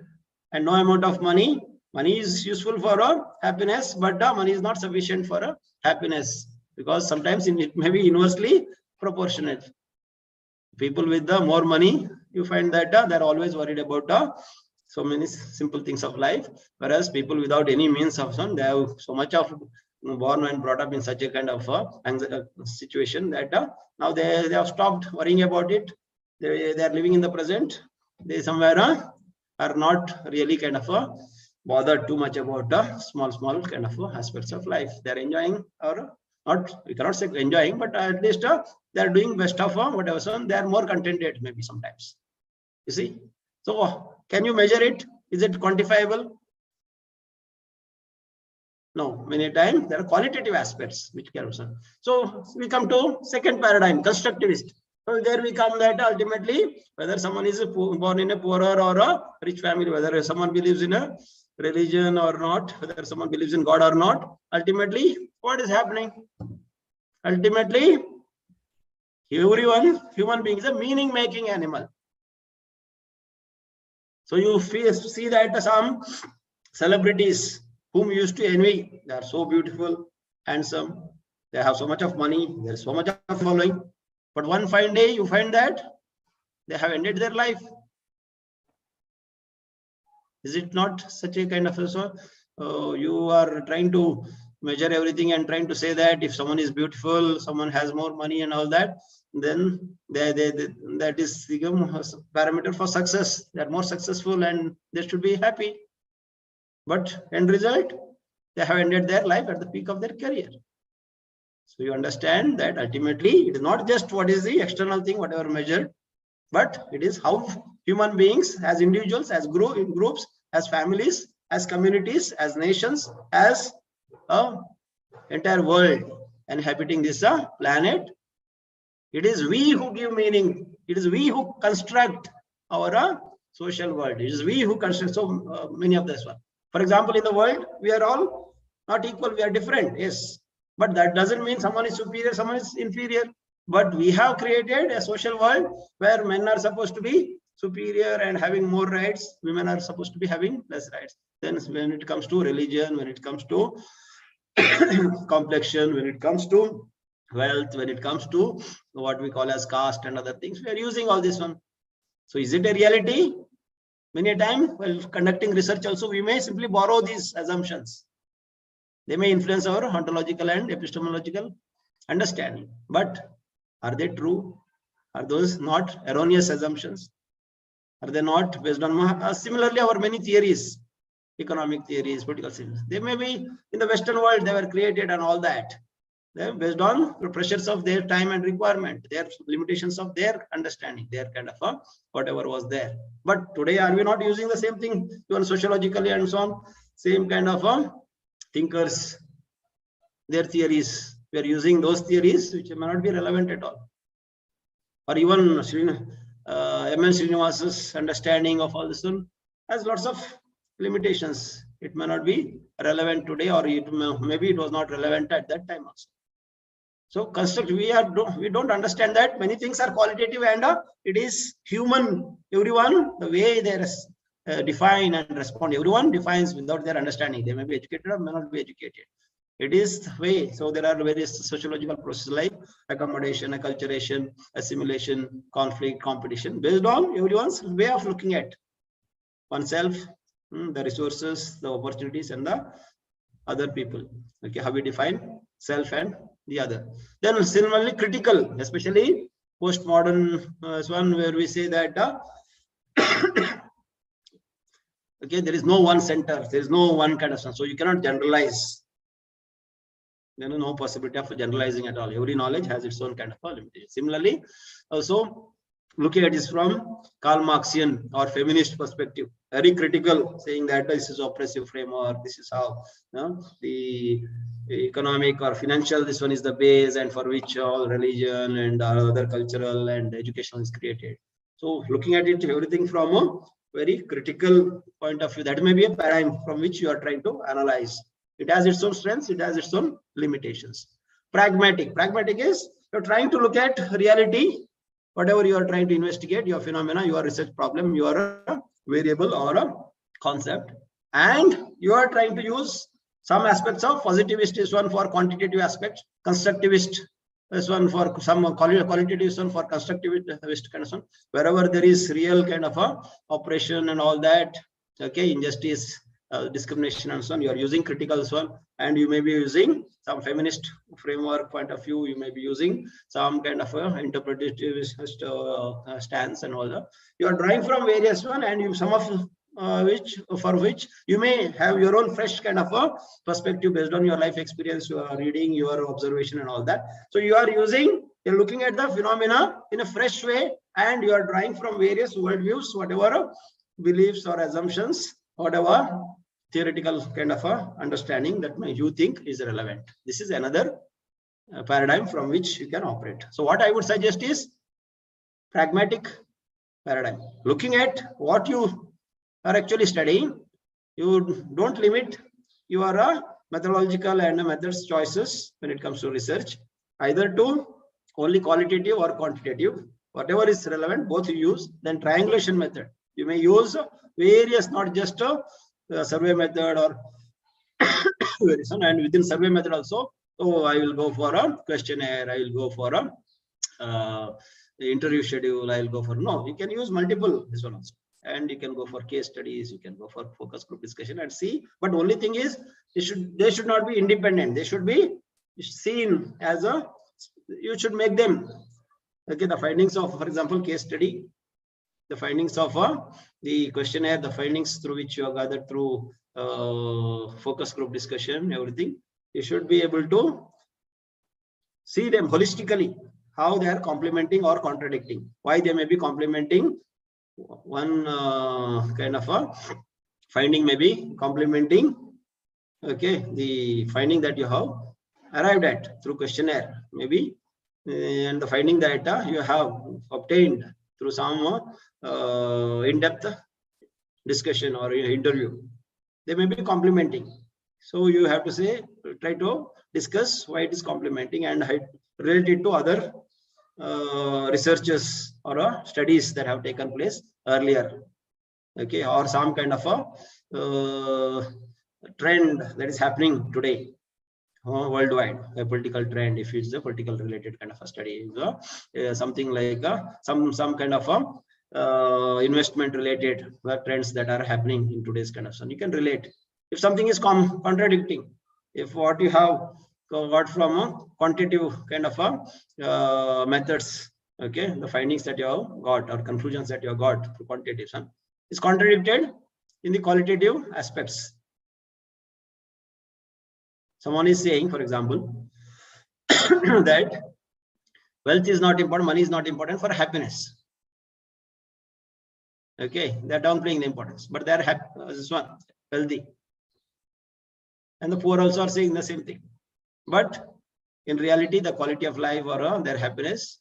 And no amount of money is useful for happiness, but money is not sufficient for happiness, because sometimes it may be inversely proportionate. People with the more money, you find that they're always worried about so many simple things of life, whereas people without any means of son, they have so much of born and brought up in such a kind of situation that now they have stopped worrying about it. They are living in the present. They somewhere are not really kind of bothered too much about small kind of aspects of life. They are enjoying, or not, we cannot say enjoying, but at least they are doing best of whatever. So they are more contented maybe sometimes. You see, so can you measure it? Is it quantifiable? No, many times there are qualitative aspects which can be. So we come to second paradigm, constructivist. So there we come that ultimately, whether someone is born in a poorer or a rich family, whether someone believes in a religion or not, whether someone believes in God or not, ultimately, what is happening? Ultimately, everyone, human being is a meaning-making animal. So you see that some celebrities whom you used to envy, they are so beautiful, handsome, they have so much of money, there's so much of following, but one fine day you find that they have ended their life. Is it not such a kind of you are trying to measure everything and trying to say that if someone is beautiful, someone has more money and all that, then that is the parameter for success. They are more successful and they should be happy. But end result, they have ended their life at the peak of their career. So you understand that ultimately it is not just what is the external thing, whatever measured, but it is how human beings as individuals, as groups, as families, as communities, as nations, as entire world inhabiting this planet. It is we who give meaning. It is we who construct our social world. It is we who construct so many of this one. For example, in the world, we are all not equal. We are different. Yes, but that doesn't mean someone is superior, someone is inferior. But we have created a social world where men are supposed to be superior and having more rights. Women are supposed to be having less rights. Then when it comes to religion, when it comes to complexion, when it comes to wealth, when it comes to what we call as caste and other things, we are using all this one. So is it a reality? Many a time while conducting research also, we may simply borrow these assumptions. They may influence our ontological and epistemological understanding. But are they true? Are those not erroneous assumptions? Are they not based on similarly our many theories, economic theories, political theories? They may be in the Western world, they were created and all that. They're based on the pressures of their time and requirement, their limitations of their understanding, their kind of whatever was there. But today, are we not using the same thing, even sociologically and so on? Same kind of thinkers, their theories. We are using those theories which may not be relevant at all. Or even M.N. Srinivasa's understanding of all this one has lots of limitations. It may not be relevant today, or maybe it was not relevant at that time also. So we don't understand that many things are qualitative and it is human. Everyone, the way they define and respond, everyone defines without their understanding. They may be educated or may not be educated. It is the way. So there are various sociological processes like accommodation, acculturation, assimilation, conflict, competition, based on everyone's way of looking at oneself, the resources, the opportunities, and the other people. Okay, how we define self and the other. Then similarly critical, especially postmodern one, where we say that okay, there is no one center, there is no one kind of stuff, so you cannot generalize. There is no possibility of generalizing at all. Every knowledge has its own kind of a limitation. Similarly, also looking at this from Karl Marxian or feminist perspective, very critical, saying that this is oppressive framework, this is how the economic or financial, this one is the base, and for which all religion and other cultural and education is created. So looking at it, everything from a very critical point of view, that may be a paradigm from which you are trying to analyze. It has its own strengths, it has its own limitations. Pragmatic is you're trying to look at reality, whatever you are trying to investigate, your phenomena, your research problem, your variable or a concept, and you are trying to use some aspects of positivist is one for quantitative aspects, constructivist is one for some qualitative is one for constructivist kind of one. Wherever there is real kind of a operation and all that, okay, injustice, discrimination and so on, you are using critical one, and you may be using some feminist framework point of view, you may be using some kind of a interpretative stance and all that. You are drawing from various one, and you some of which you may have your own fresh kind of a perspective based on your life experience, your reading, your observation and all that. So you are you're looking at the phenomena in a fresh way, and you are drawing from various worldviews, whatever beliefs or assumptions, whatever theoretical kind of a understanding that you think is relevant. This is another paradigm from which you can operate. So what I would suggest is pragmatic paradigm. Looking at what you are actually studying, you don't limit your methodological and methods choices when it comes to research, either to only qualitative or quantitative. Whatever is relevant, both you use. Then triangulation method. You may use various, not just a survey method or and within survey method also. So I will go for a questionnaire, I will go for a interview schedule, I will go for, no, you can use multiple this one also. And you can go for case studies, you can go for focus group discussion and see. But only thing is, they should not be independent. They should be seen as a, you should make them, okay, the findings of, for example, case study, the findings of the questionnaire, the findings through which you have gathered through focus group discussion, everything, you should be able to see them holistically, how they are complementing or contradicting, why they may be complementing one kind of a finding, may be complementing, okay, the finding that you have arrived at through questionnaire, maybe, and the finding that you have obtained through some in-depth discussion or interview, they may be complementing. So you have to say, try to discuss why it is complementing and relate it to other researches or studies that have taken place earlier, okay, or some kind of a trend that is happening today worldwide, a political trend, if it's a political related kind of a study, something like some kind of a investment related trends that are happening in today's kind of, you can relate. If something is contradicting, if what you have got from a quantitative kind of a methods, okay, the findings that you have got or conclusions that you have got through quantitative is contradicted in the qualitative aspects. Someone is saying, for example, that wealth is not important, money is not important for happiness. Okay, they're downplaying the importance, but they're happy, this one, wealthy. And the poor also are saying the same thing. But in reality, the quality of life or their happiness,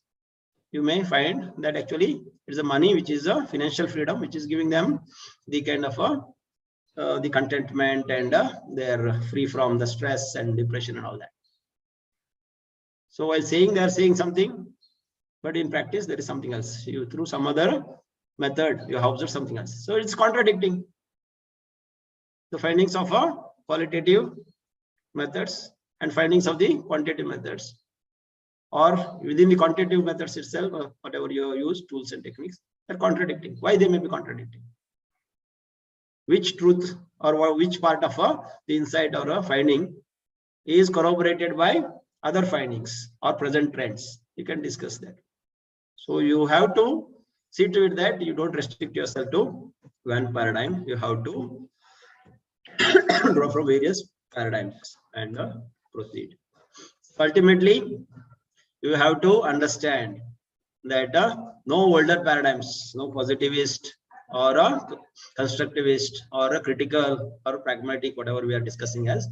you may find that actually it's the money which is a financial freedom, which is giving them the kind of the contentment and they're free from the stress and depression and all that. So while saying, they're saying something, but in practice, there is something else. You, through some other method, you have observed something else. So it's contradicting the findings of qualitative methods and findings of the quantitative methods, or within the quantitative methods itself, whatever you use, tools and techniques, they're contradicting. Why they may be contradicting? Which truth or which part of the insight or a finding is corroborated by other findings or present trends? You can discuss that. So you have to see to it that you don't restrict yourself to one paradigm. You have to draw from various paradigms and proceed. Ultimately, you have to understand that no older paradigms, no positivist or a constructivist or a critical or pragmatic, whatever we are discussing as,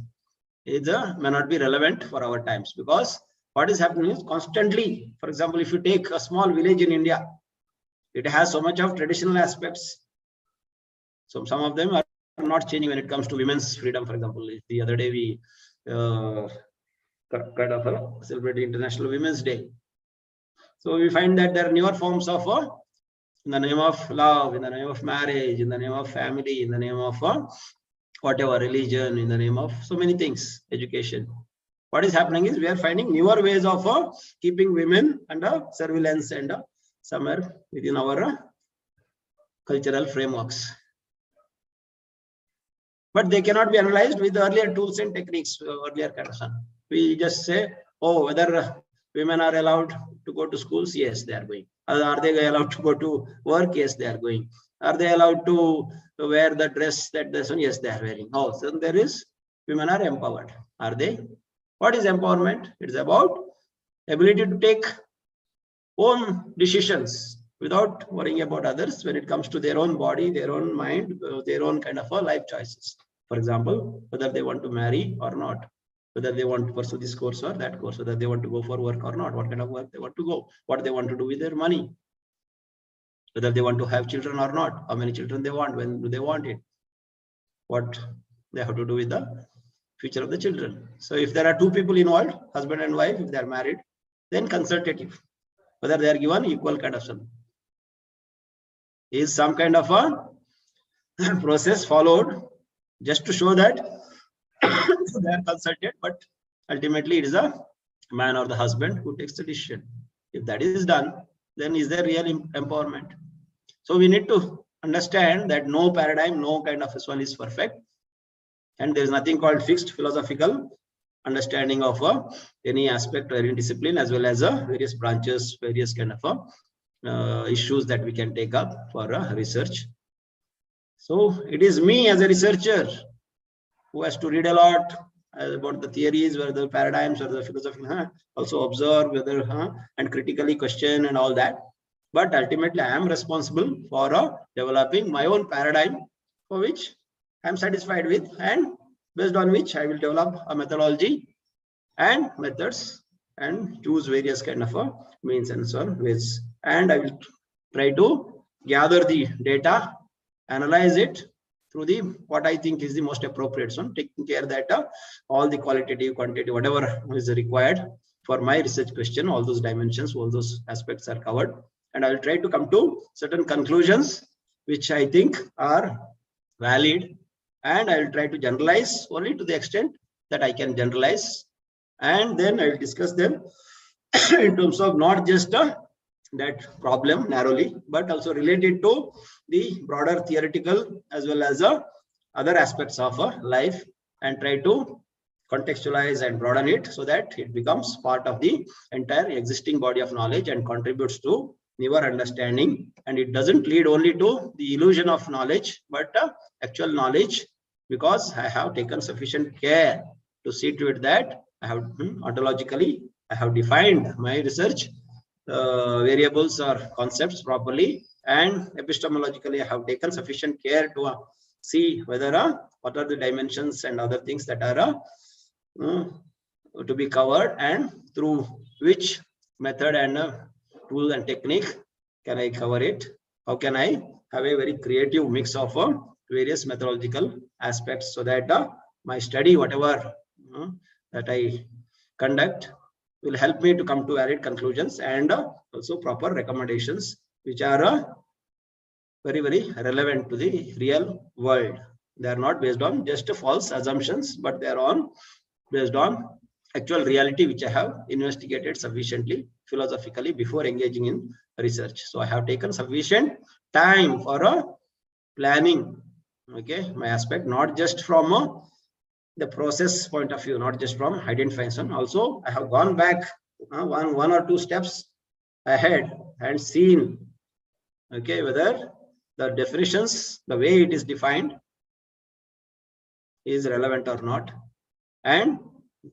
is may not be relevant for our times, because what is happening is constantly, for example, if you take a small village in India, it has so much of traditional aspects. So some of them are not changing when it comes to women's freedom. For example, the other day we kind of celebrated International Women's Day. So we find that there are newer forms of in the name of love, in the name of marriage, in the name of family, in the name of whatever religion, in the name of so many things, education. What is happening is we are finding newer ways of keeping women under surveillance and somewhere within our cultural frameworks. But they cannot be analyzed with earlier tools and techniques, earlier kind of stuff. We just say, oh, whether women are allowed to go to schools? Yes, they are going. Are they allowed to go to work? Yes, they are going. Are they allowed to wear the dress that this one? Yes, they are wearing. Oh, so there is, women are empowered. Are they? What is empowerment? It's about ability to take own decisions without worrying about others when it comes to their own body, their own mind, their own kind of life choices. For example, whether they want to marry or not, whether they want to pursue this course or that course, whether they want to go for work or not, what kind of work they want to go, what they want to do with their money, whether they want to have children or not, how many children they want, when do they want it, what they have to do with the future of the children. So if there are two people involved, husband and wife, if they are married, then consultative, whether they are given equal kind of son. Is some kind of a process followed just to show that they are consulted, but ultimately it is a man or the husband who takes the decision. If that is done, then is there real empowerment? So we need to understand that no paradigm, no kind of this one is perfect, and there is nothing called fixed philosophical understanding of any aspect or any discipline, as well as various branches, various kind of issues that we can take up for research. So it is me as a researcher who has to read a lot about the theories, whether the paradigms or the philosophy, also observe whether and critically question and all that. But ultimately, I am responsible for developing my own paradigm, for which I am satisfied with, and based on which I will develop a methodology and methods and choose various kind of means and so on ways. And I will try to gather the data, analyze it through the what I think is the most appropriate one, taking care that all the qualitative, quantitative, whatever is required for my research question, all those dimensions, all those aspects are covered. And I will try to come to certain conclusions which I think are valid, and I will try to generalize only to the extent that I can generalize, and then I will discuss them in terms of not just that problem narrowly, but also related to the broader theoretical as well as other aspects of life, and try to contextualize and broaden it so that it becomes part of the entire existing body of knowledge and contributes to newer understanding. And it doesn't lead only to the illusion of knowledge, but actual knowledge, because I have taken sufficient care to see to it that I have ontologically, I have defined my research variables or concepts properly, and epistemologically I have taken sufficient care to see whether what are the dimensions and other things that are to be covered, and through which method and tool and technique can I cover it, how can I have a very creative mix of various methodological aspects, so that my study, whatever that I conduct, will help me to come to valid conclusions and also proper recommendations, which are very, very relevant to the real world. They are not based on just false assumptions, but they are based on actual reality, which I have investigated sufficiently philosophically before engaging in research. So I have taken sufficient time for planning, okay, my aspect, not just from the process point of view, not just from identification. Also, I have gone back one or two steps ahead and seen, okay, whether the definitions, the way it is defined, is relevant or not, and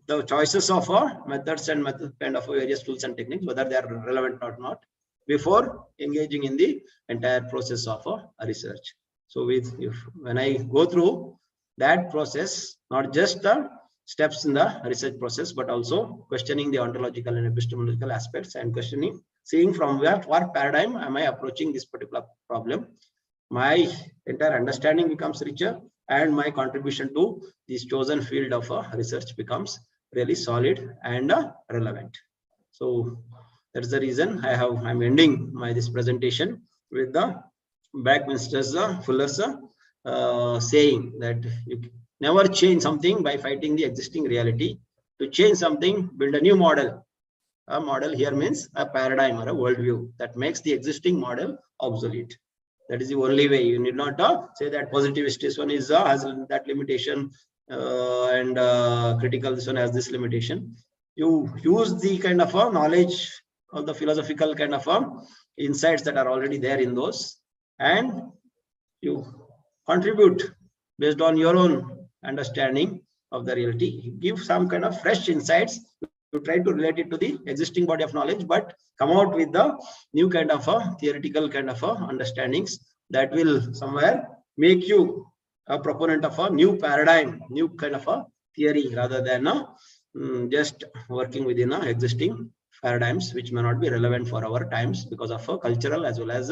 the choices of methods and kind of various tools and techniques, whether they are relevant or not, before engaging in the entire process of research. So when I go through that process, not just the steps in the research process, but also questioning the ontological and epistemological aspects, and questioning, seeing from what paradigm am I approaching this particular problem, my entire understanding becomes richer, and my contribution to this chosen field of research becomes really solid and relevant. So that's the reason I'm ending this presentation with the Buckminster's Fuller's saying that you never change something by fighting the existing reality. To change something, build a new model. A model here means a paradigm or a worldview that makes the existing model obsolete. That is the only way. You need not say that positivist this one is has that limitation and critical this one has this limitation. You use the kind of knowledge of the philosophical kind of insights that are already there in those, and you contribute based on your own understanding of the reality. You give some kind of fresh insights. You try to relate it to the existing body of knowledge, but come out with the new kind of theoretical kind of understandings that will somewhere make you a proponent of a new paradigm, new kind of a theory, rather than just working within existing paradigms which may not be relevant for our times because of cultural as well as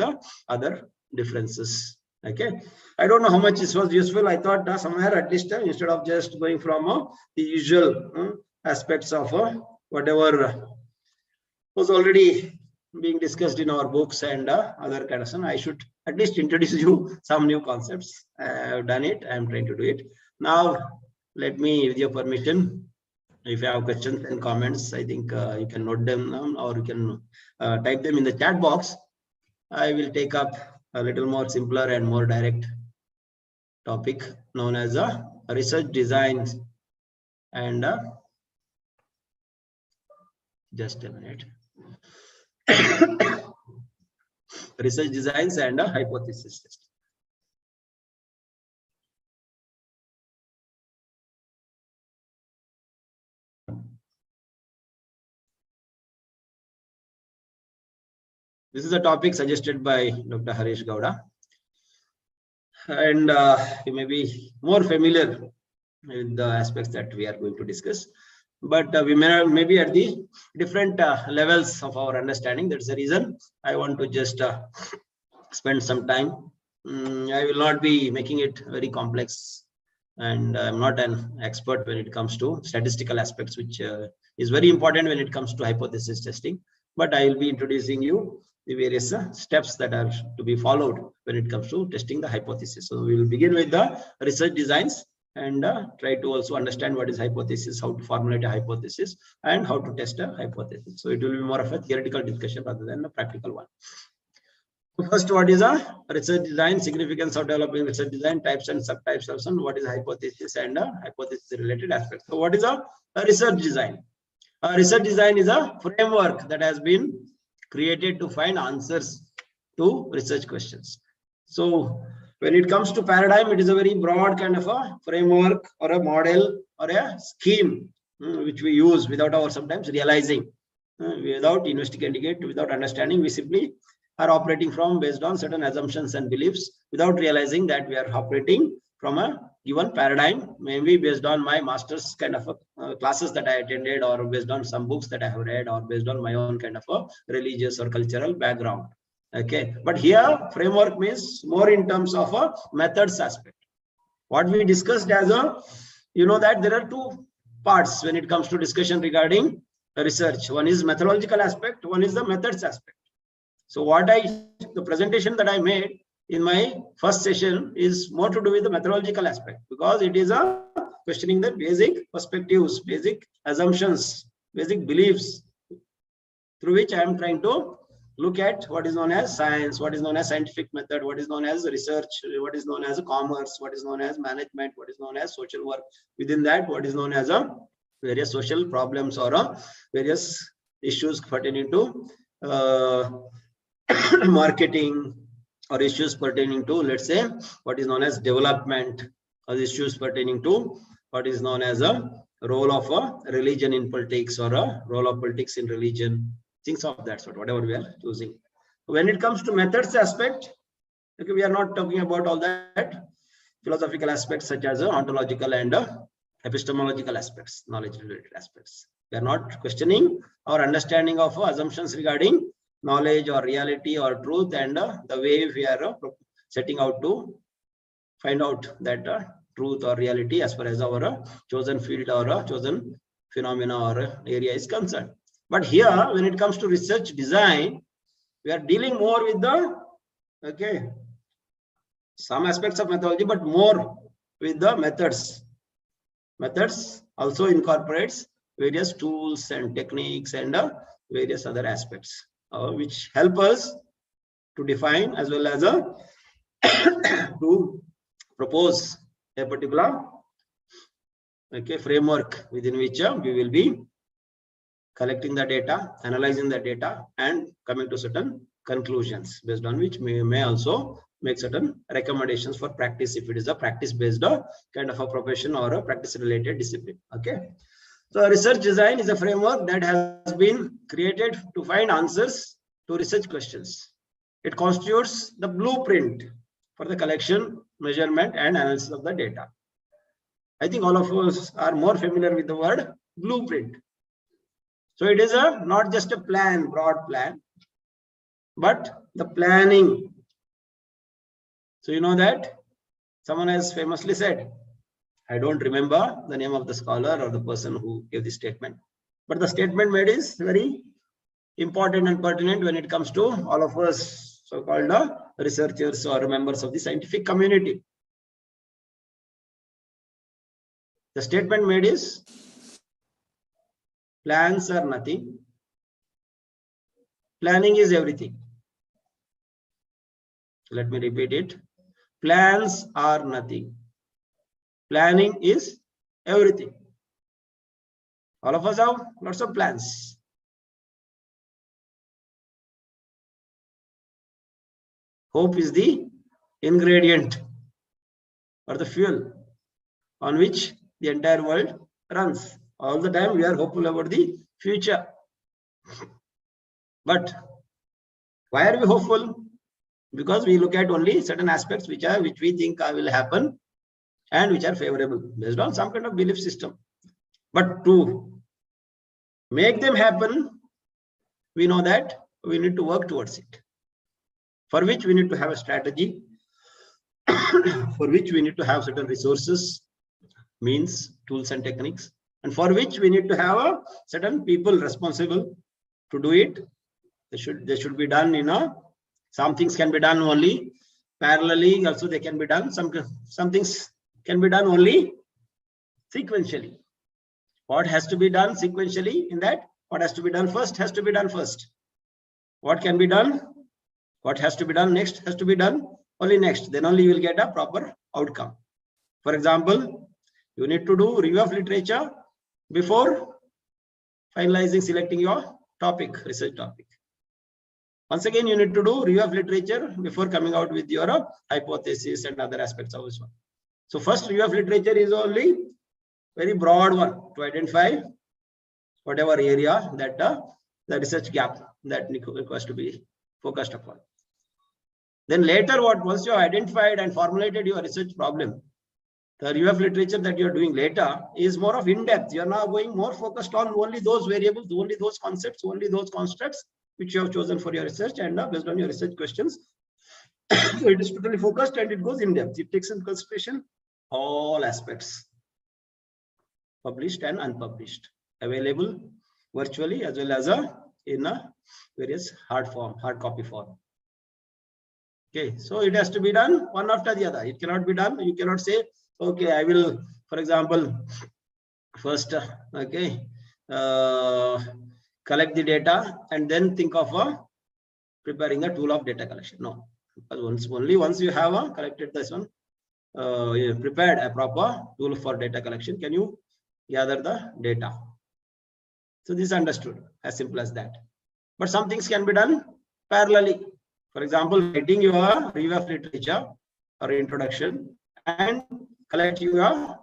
other differences. Okay, I don't know how much this was useful. I thought somewhere at least instead of just going from the usual aspects of whatever was already being discussed in our books and other kind of stuff, I should at least introduce you some new concepts. I've done it. I'm trying to do it. Now, let me, with your permission, if you have questions and comments, I think you can note them down, or you can type them in the chat box. I will take up a little more simpler and more direct topic known as research designs and just a minute. Research designs and hypothesis testing. This is a topic suggested by Dr. Harish Gowda, and you may be more familiar with the aspects that we are going to discuss, but we may be at the different levels of our understanding. That's the reason I want to just spend some time. I will not be making it very complex, and I'm not an expert when it comes to statistical aspects, which is very important when it comes to hypothesis testing, but I will be introducing you the various steps that are to be followed when it comes to testing the hypothesis. So we will begin with the research designs and try to also understand what is hypothesis, how to formulate a hypothesis, and how to test a hypothesis. So it will be more of a theoretical discussion rather than a practical one. First, what is a research design, significance of developing research design, types and subtypes of some, what is hypothesis and hypothesis related aspects. So what is a research design? A research design is a framework that has been created to find answers to research questions. So when it comes to paradigm, it is a very broad kind of a framework or a model or a scheme which we use without our sometimes realizing, without investigating it, without understanding. We simply are operating from based on certain assumptions and beliefs without realizing that we are operating from a given paradigm, maybe based on my master's kind of classes that I attended, or based on some books that I have read, or based on my own kind of a religious or cultural background. Okay, but here framework means more in terms of a methods aspect. What we discussed as a, that there are two parts when it comes to discussion regarding research. One is methodological aspect, one is the methods aspect. So the presentation that I made in my first session is more to do with the methodological aspect, because it is a questioning the basic perspectives, basic assumptions, basic beliefs through which I am trying to look at what is known as science, what is known as scientific method, what is known as research, what is known as commerce, what is known as management, what is known as social work. Within that, what is known as various social problems or various issues pertaining to marketing, or issues pertaining to, let's say, what is known as development, or issues pertaining to what is known as role of a religion in politics or a role of politics in religion, things of that sort, whatever we are choosing. When it comes to methods aspect, okay, we are not talking about all that philosophical aspects such as ontological and epistemological aspects, knowledge related aspects. We are not questioning our understanding of assumptions regarding knowledge or reality or truth and the way we are setting out to find out that truth or reality as far as our chosen field or chosen phenomena or area is concerned. But here, when it comes to research design, we are dealing more with the some aspects of methodology, but more with the methods. Methods also incorporates various tools and techniques and various other aspects which help us to define as well as to propose a particular framework within which we will be collecting the data, analyzing the data, and coming to certain conclusions based on which we may also make certain recommendations for practice if it is a practice-based kind of a profession or a practice-related discipline. Okay. So research design is a framework that has been created to find answers to research questions. It constitutes the blueprint for the collection, measurement, and analysis of the data. I think all of us are more familiar with the word blueprint. So it is not just a plan, broad plan, but the planning. So you know that someone has famously said, I don't remember the name of the scholar or the person who gave this statement, but the statement made is very important and pertinent when it comes to all of us so-called researchers or members of the scientific community. The statement made is, plans are nothing, planning is everything. Let me repeat it. Plans are nothing, planning is everything. All of us have lots of plans. Hope is the ingredient or the fuel on which the entire world runs. All the time we are hopeful about the future. But why are we hopeful? Because we look at only certain aspects which we think will happen and which are favorable based on some kind of belief system. But to make them happen, we know that we need to work towards it, for which we need to have a strategy, for which we need to have certain resources, means, tools and techniques, and for which we need to have certain people responsible to do it. They should be done some things can be done only parallelly, also they can be done, some things can be done only sequentially. What has to be done sequentially in that? What has to be done first has to be done first. What can be done? What has to be done next has to be done only next. Then only you will get a proper outcome. For example, you need to do review of literature before finalizing, selecting your topic, research topic. Once again, you need to do review of literature before coming out with your hypothesis and other aspects of this one. So first review of literature is only very broad one to identify whatever area that the research gap that requires to be focused upon. Then later, once you have identified and formulated your research problem, the review of literature that you are doing later is more of in-depth. You are now going more focused on only those variables, only those concepts, only those constructs which you have chosen for your research and based on your research questions. So it is totally focused and it goes in depth. It takes into consideration all aspects, published and unpublished, available virtually as well as in a various hard copy form. Okay, so it has to be done one after the other. It cannot be done. You cannot say, okay, I will, for example, first, collect the data and then think of preparing a tool of data collection. No, because once you have collected this one, you prepared a proper tool for data collection, can you gather the data? So this is understood, as simple as that. But some things can be done parallelly. For example, writing your review of literature or introduction and collect your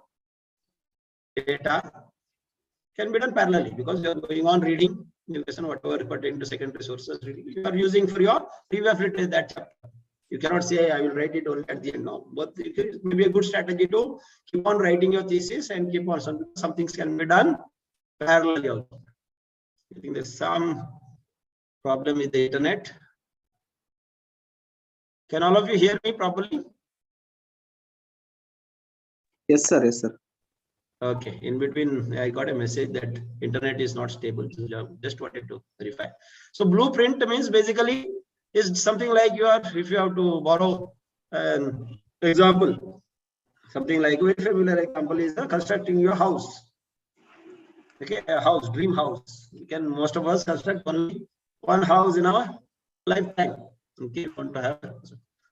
data can be done parallelly, because you are going on reading the lesson, whatever pertaining to secondary sources reading, you are using for your previous literature that chapter. You cannot say I will write it only at the end. No, but it may be a good strategy to keep on writing your thesis and keep on some things can be done parallelly also. I think there's some problem with the internet. Can all of you hear me properly? Yes, sir. Yes, sir. Okay. In between, I got a message that internet is not stable. So just wanted to verify. So blueprint means basically is something like you are, if you have to borrow an example, something like very familiar example is constructing your house. Okay, a house, dream house. We can, most of us construct only one house in our lifetime. Okay, want to have,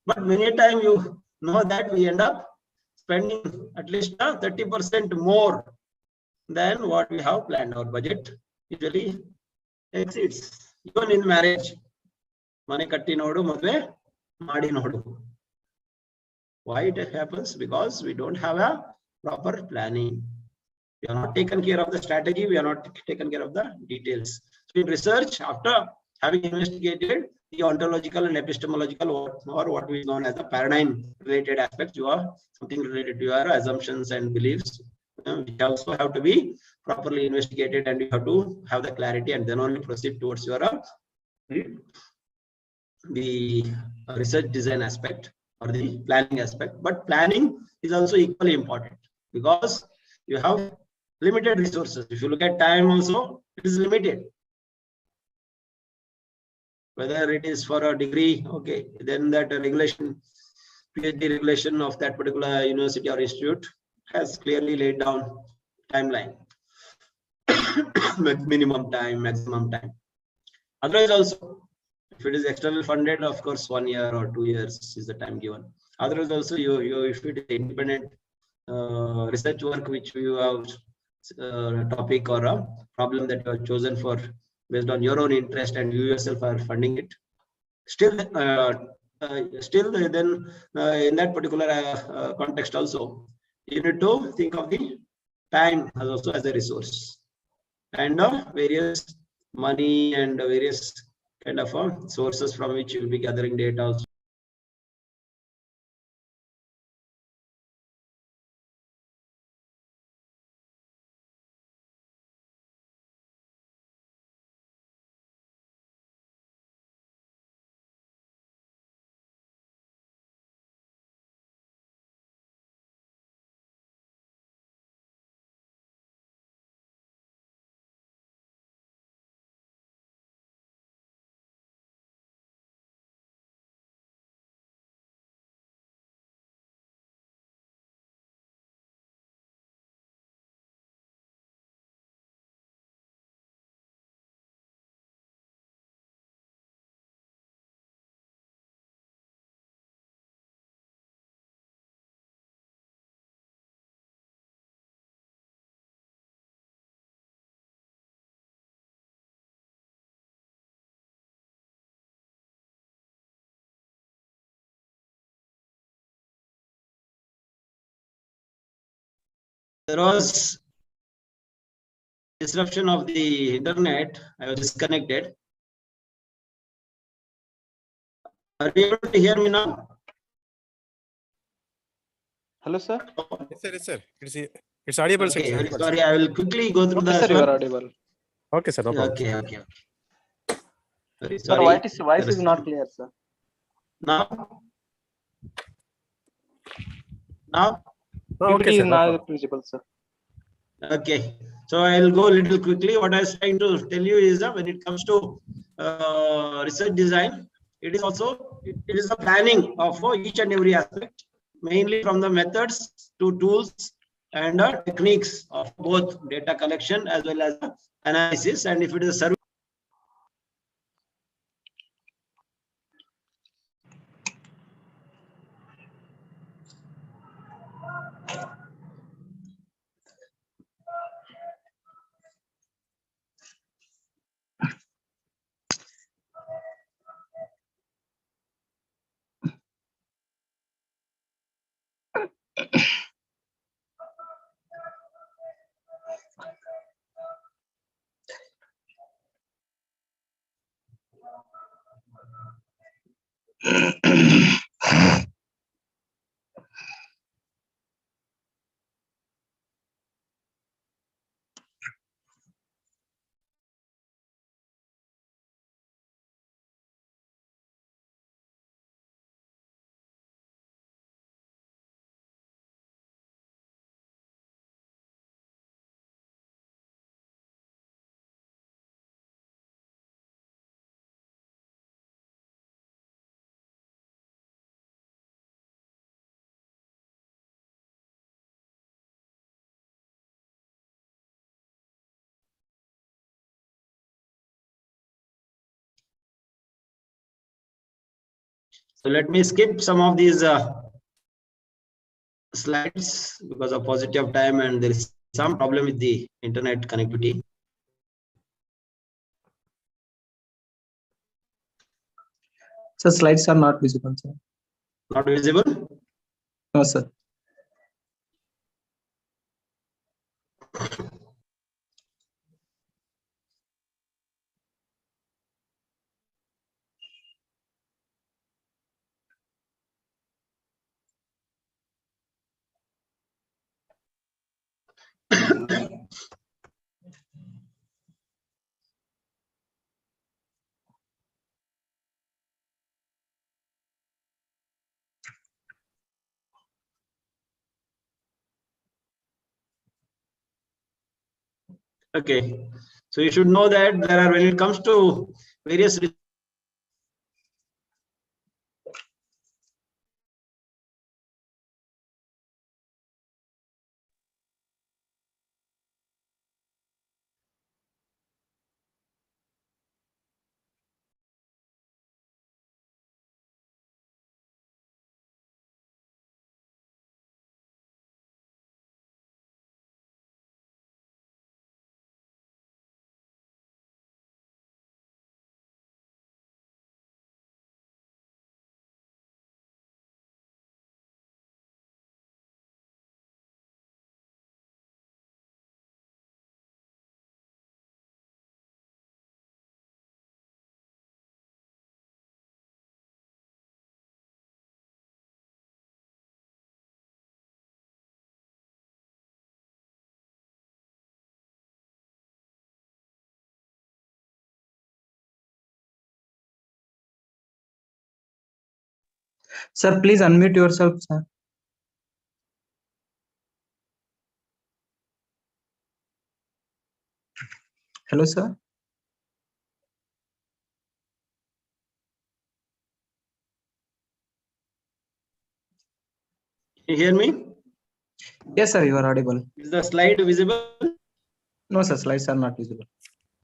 but many a time you know that we end up spending at least 30% more than what we have planned. Our budget usually exceeds. Even in marriage, mane katti nodu, madve maadi nodu. Why it happens? Because we don't have a proper planning. We are not taken care of the strategy. We are not taken care of the details. So in research, after having investigated the ontological and epistemological, or what is known as the paradigm related aspects, you are something related to your assumptions and beliefs, which also have to be properly investigated, and you have to have the clarity, and then only proceed towards your the research design aspect or the planning aspect. But planning is also equally important, because you have limited resources. If you look at time also, it is limited. Whether it is for a degree, okay, then that regulation, PhD regulation of that particular university or institute has clearly laid down timeline. Minimum time, maximum time. Otherwise also, if it is external funded, of course, 1 year or 2 years is the time given. Otherwise also, you if it is independent research work which you have topic or a problem that you have chosen for based on your own interest and you yourself are funding it, still then in that particular context also, you need to think of the time as also as a resource, and various money and various kind of sources from which you will be gathering data also. There was disruption of the internet. I was disconnected. Are you able to hear me now? Hello, sir. Yes, sir. Yes, sir. It's audible. Okay, Sir. very sorry. I will quickly go through Okay, the. sir, you are audible. Okay, sir. No problem. Okay. Very Sir, sorry. voice is not clear, sir. Now. Okay, PPT sir. is No not problem. visible, sir. Okay. So I will go a little quickly. What I was trying to tell you is that when it comes to research design, it is also it is the planning of each and every aspect, mainly from the methods to tools and techniques of both data collection as well as analysis. And if it is a survey, So let me skip some of these slides because of paucity of time, and there is some problem with the internet connectivity. So slides are not visible, sir. Not visible? No, sir. Okay. So you should know that there are, when it comes to various Sir, please unmute yourself, sir. Hello, sir. you hear me? Yes, sir, you are audible. Is the slide visible? No, sir, slides are not visible.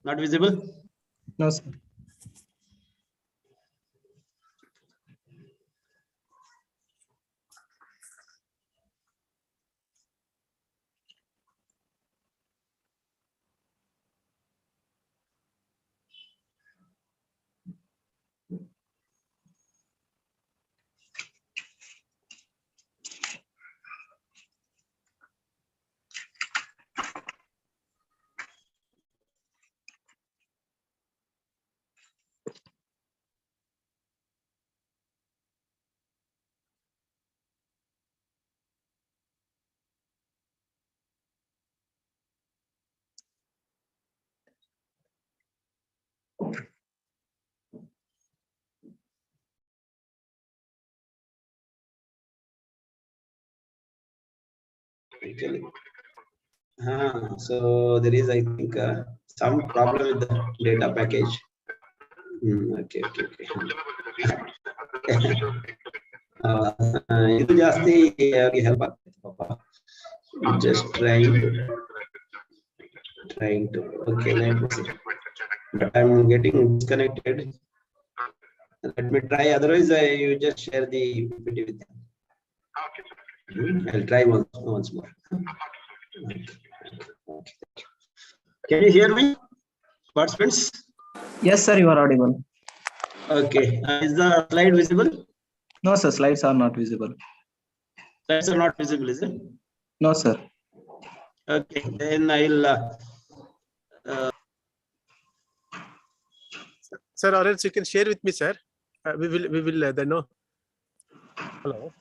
Not visible? No, sir. So there is, I think, some problem with the data package. Okay. ಇದು ಜಾಸ್ತಿ help ಆಗ್ತೈತೆ ಪಾಪ. Just trying to. Okay, let me see. But I'm getting disconnected. Let me try. Otherwise, you just share the PPT with them. I'll try once more. Okay. Can you hear me, participants? Yes, sir, you are audible. Okay. Is the slide visible? No, sir, slides are not visible. Slides are not visible, is it? No, sir. Okay. Then I'll. Sir, or else you can share with me, sir. We will then know. Hello.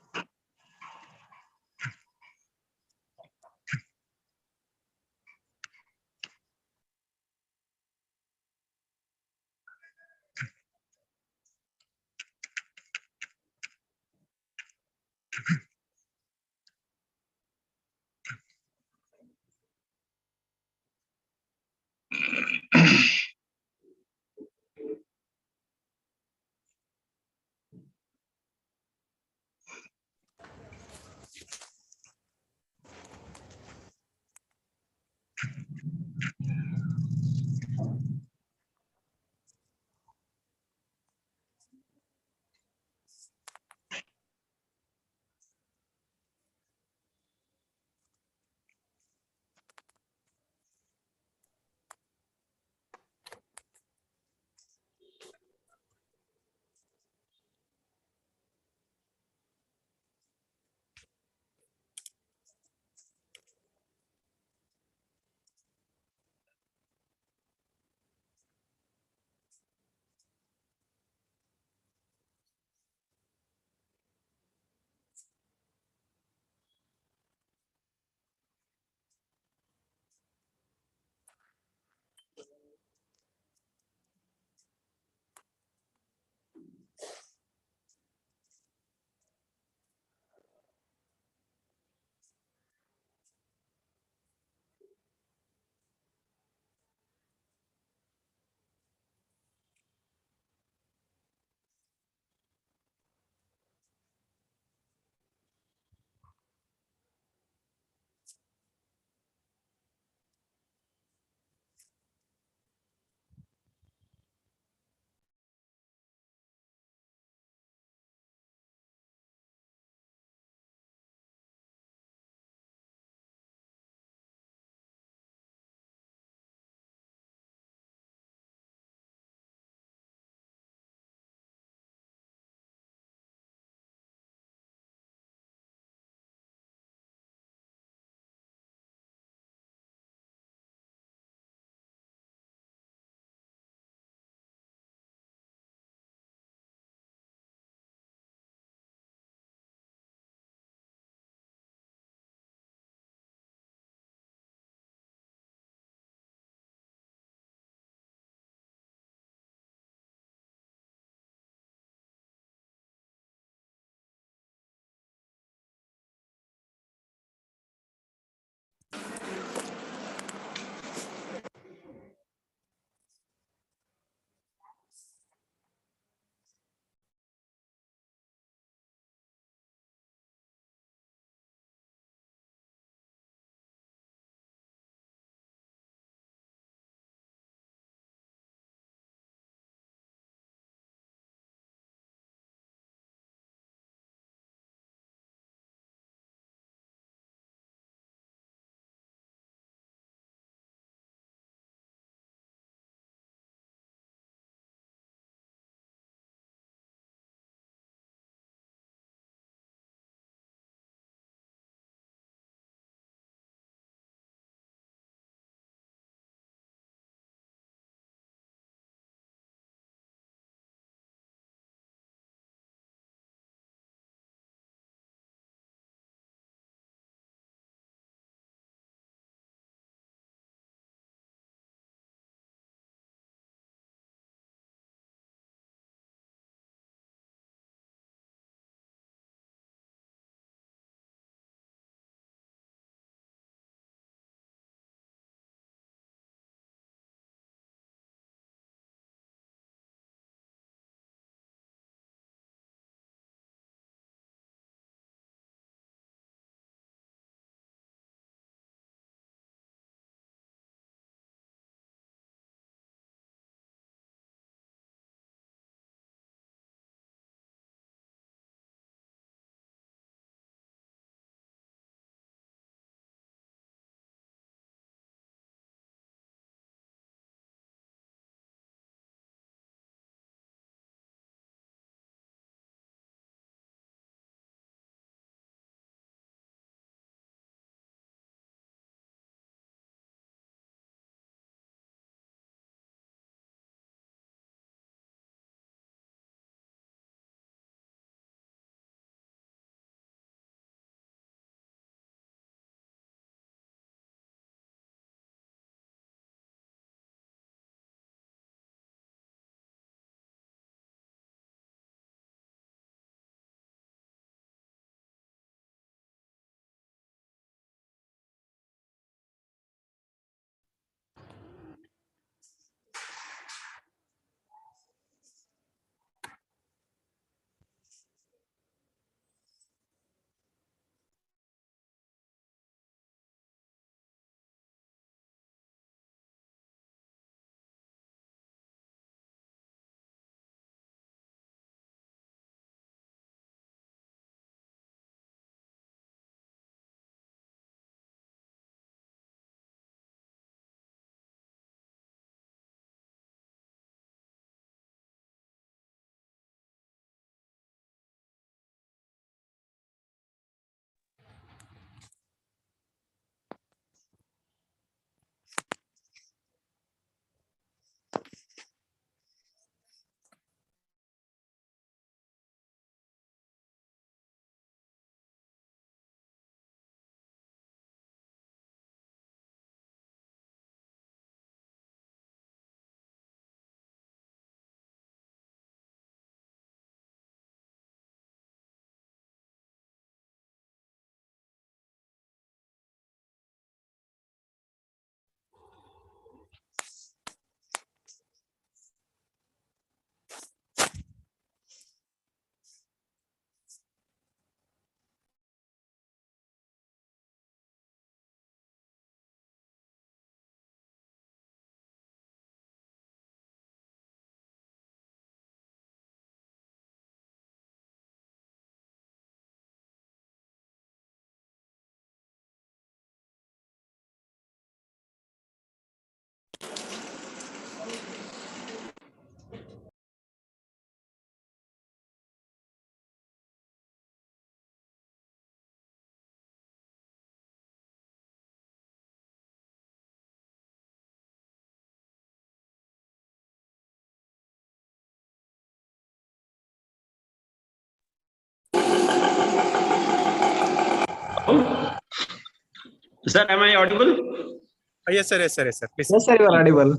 Sir, am I audible? Yes, sir. Yes, sir. Yes, sir. Please. Yes, sir, you are audible.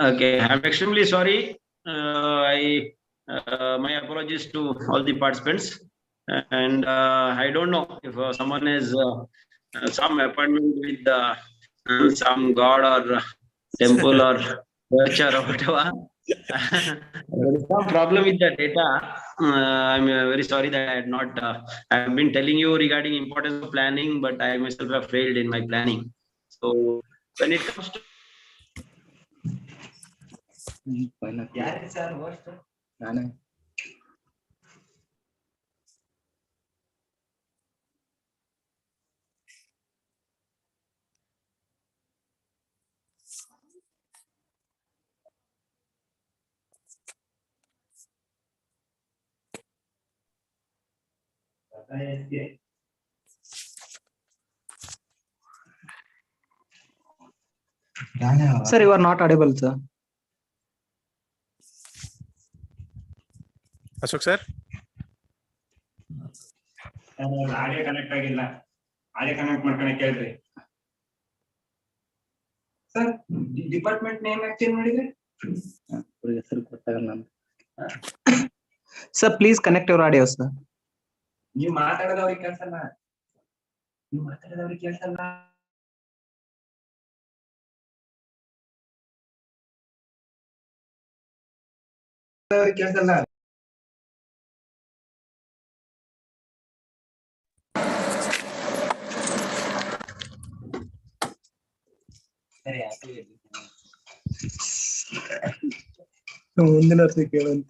Okay, I'm extremely sorry. My apologies to all the participants. And I don't know if someone has some appointment with some god or temple or church or whatever. There is some problem with the data. I'm very sorry that I had not. I have been telling you regarding importance of planning, but I myself have failed in my planning. So when it comes to Sir, you are not audible, sir. Ashok sir. Audio connect ಆಗಿಲ್ಲ. Audio connect ಮಾಡ್ಕೊಂಡು ಕೇಳ್ರಿ sir. Department name ಯಾಕೆ change ಮಾಡಿದ್ರಿ? Sir, please connect your audio, sir. ನೀವು ಮಾತಾಡೋದವ್ರಿಗೆ ಕೇಳ್ಸಲ್ಲ. ನೀವು ಮಾತಾಡೋದವ್ರಿಗೆ ಕೇಳ್ಸಲ್ಲ. ಕೇಳ್ಸಲ್ಲ. ಸರಿ ಮುಂದಿನ ವರ್ಷ ಕೇಳಂತ.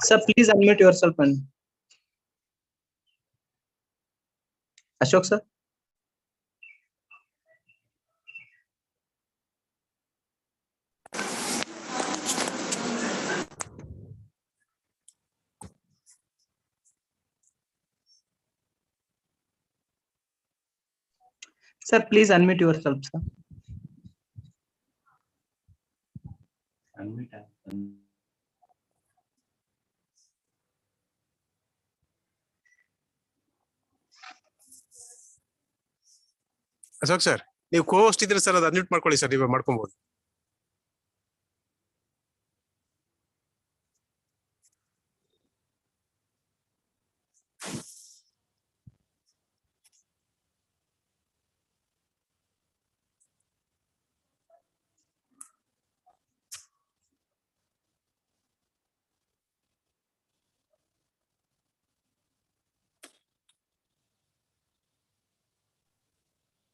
Sir, please unmute yourself and Ashok sir. Sir, please unmute yourself, sir. Ashok sir, ನೀವು ಕೋಸ್ಟ್ ಇದ್ರೆ ಸರ್ ಅದು ಅನ್ಮ್ಯೂಟ್ ಮಾಡ್ಕೊಳ್ಳಿ ಸರ್, ನೀವು ಮಾಡ್ಕೊಬಹುದು.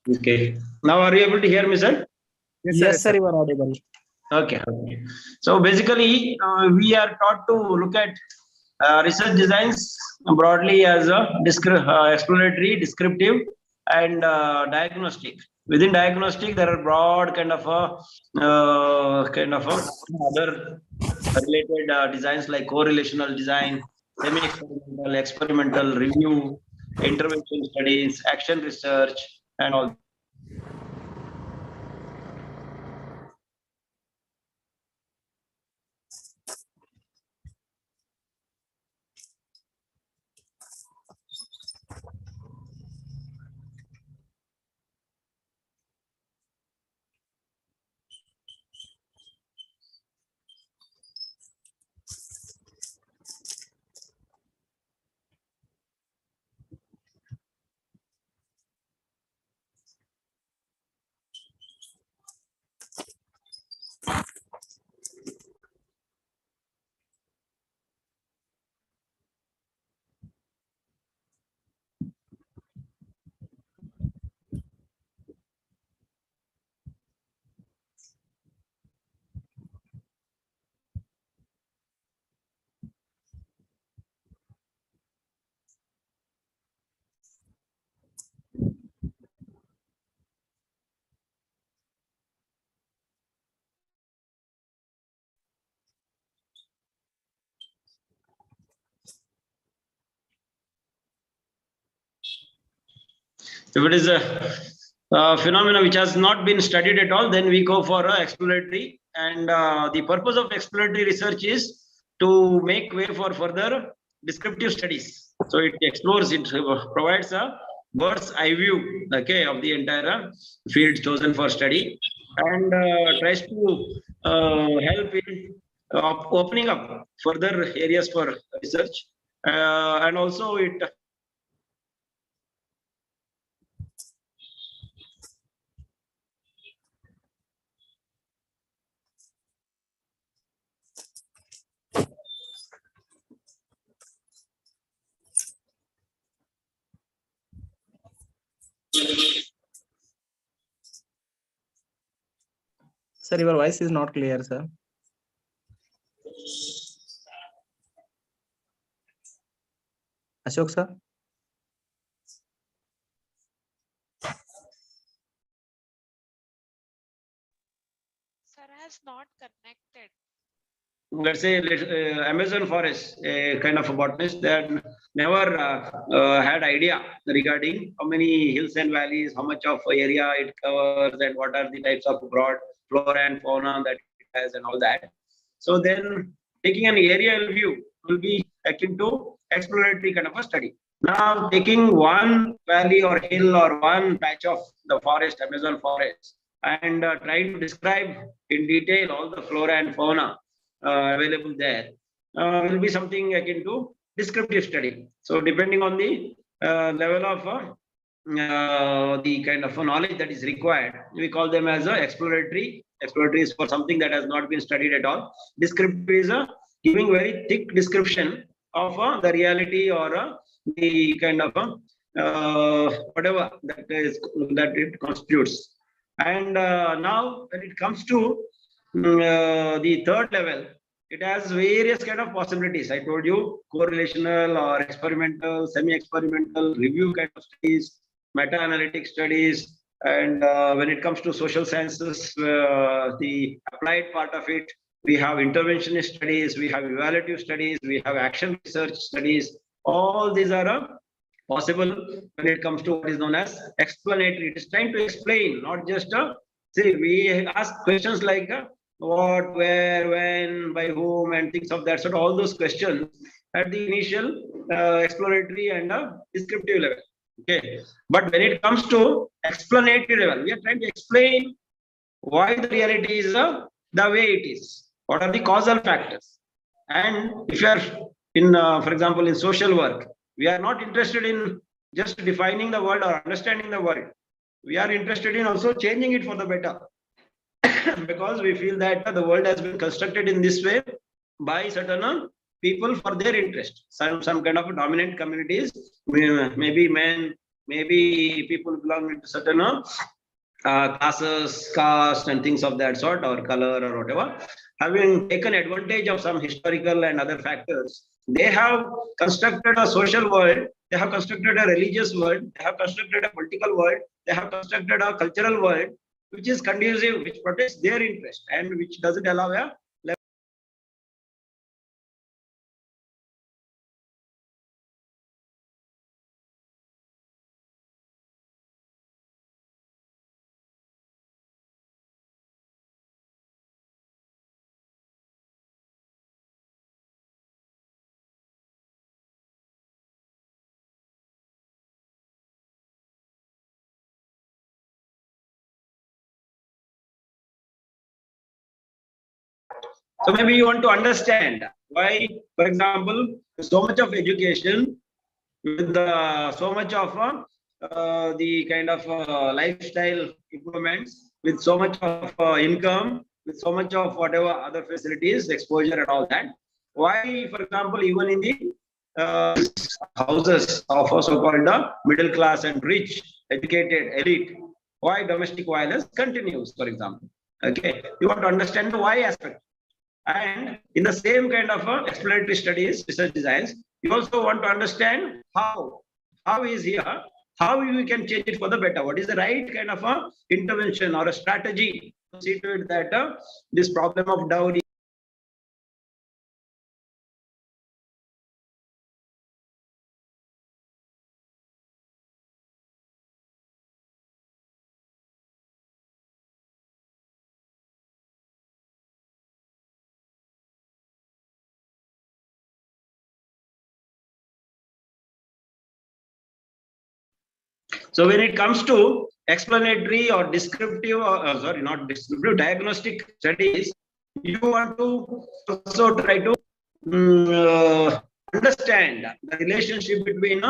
okay. Now are you able to hear me, sir? Yes, sir, you are audible. Okay. Okay. So basically, we are taught to look at research designs broadly as a exploratory, descriptive, and diagnostic. Within diagnostic, there are broad kind of other related designs like correlational design, semi-experimental, experimental review, intervention studies, action research, and all. If it is a phenomena which has not been studied at all, then we go for exploratory. And the purpose of exploratory research is to make way for further descriptive studies. So it explores, it provides a bird's eye view, okay, of the entire field chosen for study, and tries to help in opening up further areas for research. And also it Sir, your voice is not clear, sir. Ashok, sir. Sir has not connected. let's say Amazon forest, a kind of a botanist that never had idea regarding how many hills and valleys, how much of area it covers, and what are the types of broad flora and fauna that it has, and all that. So then, taking an aerial view will be akin to exploratory kind of a study. Now, taking one valley or hill or one patch of the forest, Amazon forest, and trying to describe in detail all the flora and fauna available there will be something akin to descriptive study. So depending on the level of the kind of knowledge that is required, we call them as a exploratory. Exploratory is for something that has not been studied at all. Descriptive is a giving very thick description of the reality or the kind of whatever that it constitutes. And now when it comes to the third level, it has various kind of possibilities. I told you correlational or experimental, semi-experimental, review kind of studies, meta-analytic studies, and when it comes to social sciences, the applied part of it, we have interventionist studies, we have evaluative studies, we have action research studies. All these are possible when it comes to what is known as explanatory. It is trying to explain, not just see. We ask questions like what, where, when, by whom, and things of that sort. All those questions at the initial exploratory and descriptive level. Okay, but when it comes to explanatory level, we are trying to explain why the reality is the way it is. What are the causal factors? And if you are in, for example, in social work, we are not interested in just defining the world or understanding the world. We are interested in also changing it for the better. Because we feel that the world has been constructed in this way by certain people for their interest. Some kind of dominant communities, maybe men, maybe people belonging to certain classes, caste, and things of that sort, or color, or whatever, having taken advantage of some historical and other factors, they have constructed a social world, they have constructed a religious world, they have constructed a political world, they have constructed a cultural world, which is conducive, which protects their interest, and which doesn't allow a So maybe you want to understand why, for example, so much of education with so much of the kind of lifestyle improvements, with so much of income, with so much of whatever other facilities, exposure and all that. Why, for example, even in the houses of so-called middle class and rich, educated elite, why domestic violence continues, for example. Okay, you want to understand the why aspect. And in the same kind of exploratory studies, research designs, you also want to understand how. How is here, how we can change it for the better. What is the right kind of a intervention or a strategy to see to it that this problem of dowry So when it comes to explanatory or descriptive, sorry, not descriptive, diagnostic studies, you want to also try to understand the relationship between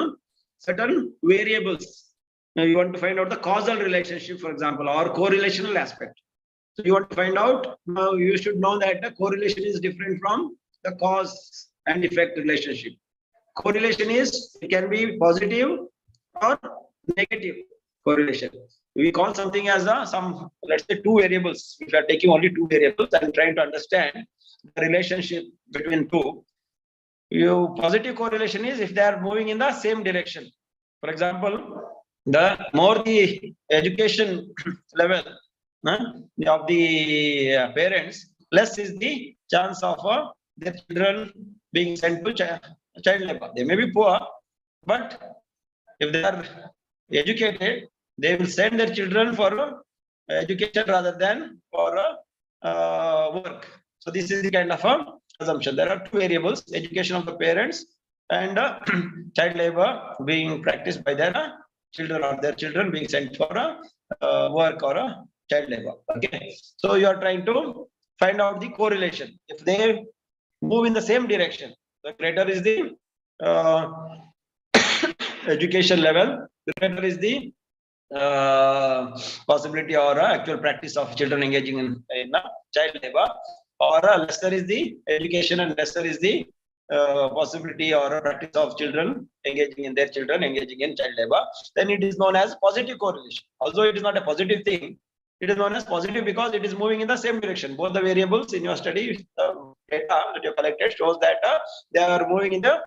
certain variables. Now you want to find out the causal relationship, for example, or correlational aspect. So you want to find out, now you should know that the correlation is different from the cause and effect relationship. Correlation is, it can be positive or negative correlation. We call something as let's say two variables. If you are taking only two variables and trying to understand the relationship between two, positive correlation is if they are moving in the same direction. For example, the more the education level of the parents, less is the chance of their children being sent to child labor. They may be poor, but if they are educated, they will send their children for education rather than for work. So this is the kind of assumption. There are two variables: education of the parents and child labor being practiced by their children, or their children being sent for work or child labor. Okay, so you are trying to find out the correlation. If they move in the same direction, the greater is the education level, the greater is the possibility or actual practice of children engaging in child labor, or lesser is the education and lesser is the possibility or practice of children engaging in child labor, then it is known as positive correlation. Although it is not a positive thing, it is known as positive because it is moving in the same direction. Both the variables in your study data that you collected shows that they are moving in the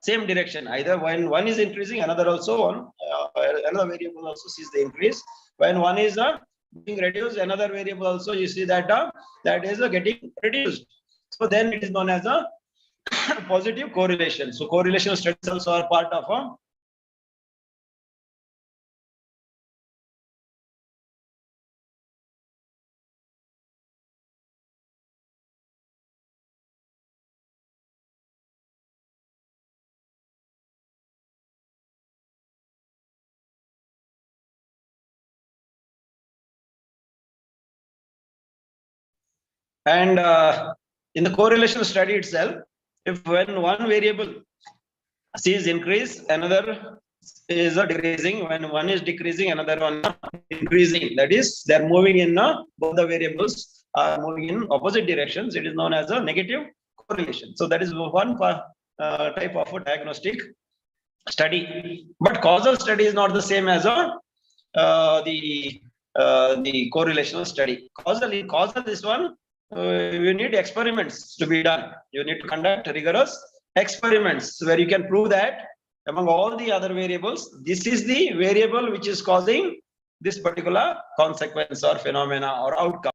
same direction. Either when one is increasing, another another variable also sees the increase. When one is being reduced, another variable also you see that that is getting reduced. So then it is known as a positive correlation. So correlation studies also are part of and in the correlation study itself, if when one variable sees increase, another is decreasing. When one is decreasing, another one increasing. That is, they are moving in both the variables are moving in opposite directions. It is known as a negative correlation. So that is one type of a diagnostic study. But causal study is not the same as the correlational study. Causal this one, you need experiments to be done. You need to conduct rigorous experiments where you can prove that among all the other variables, this is the variable which is causing this particular consequence or phenomena or outcome.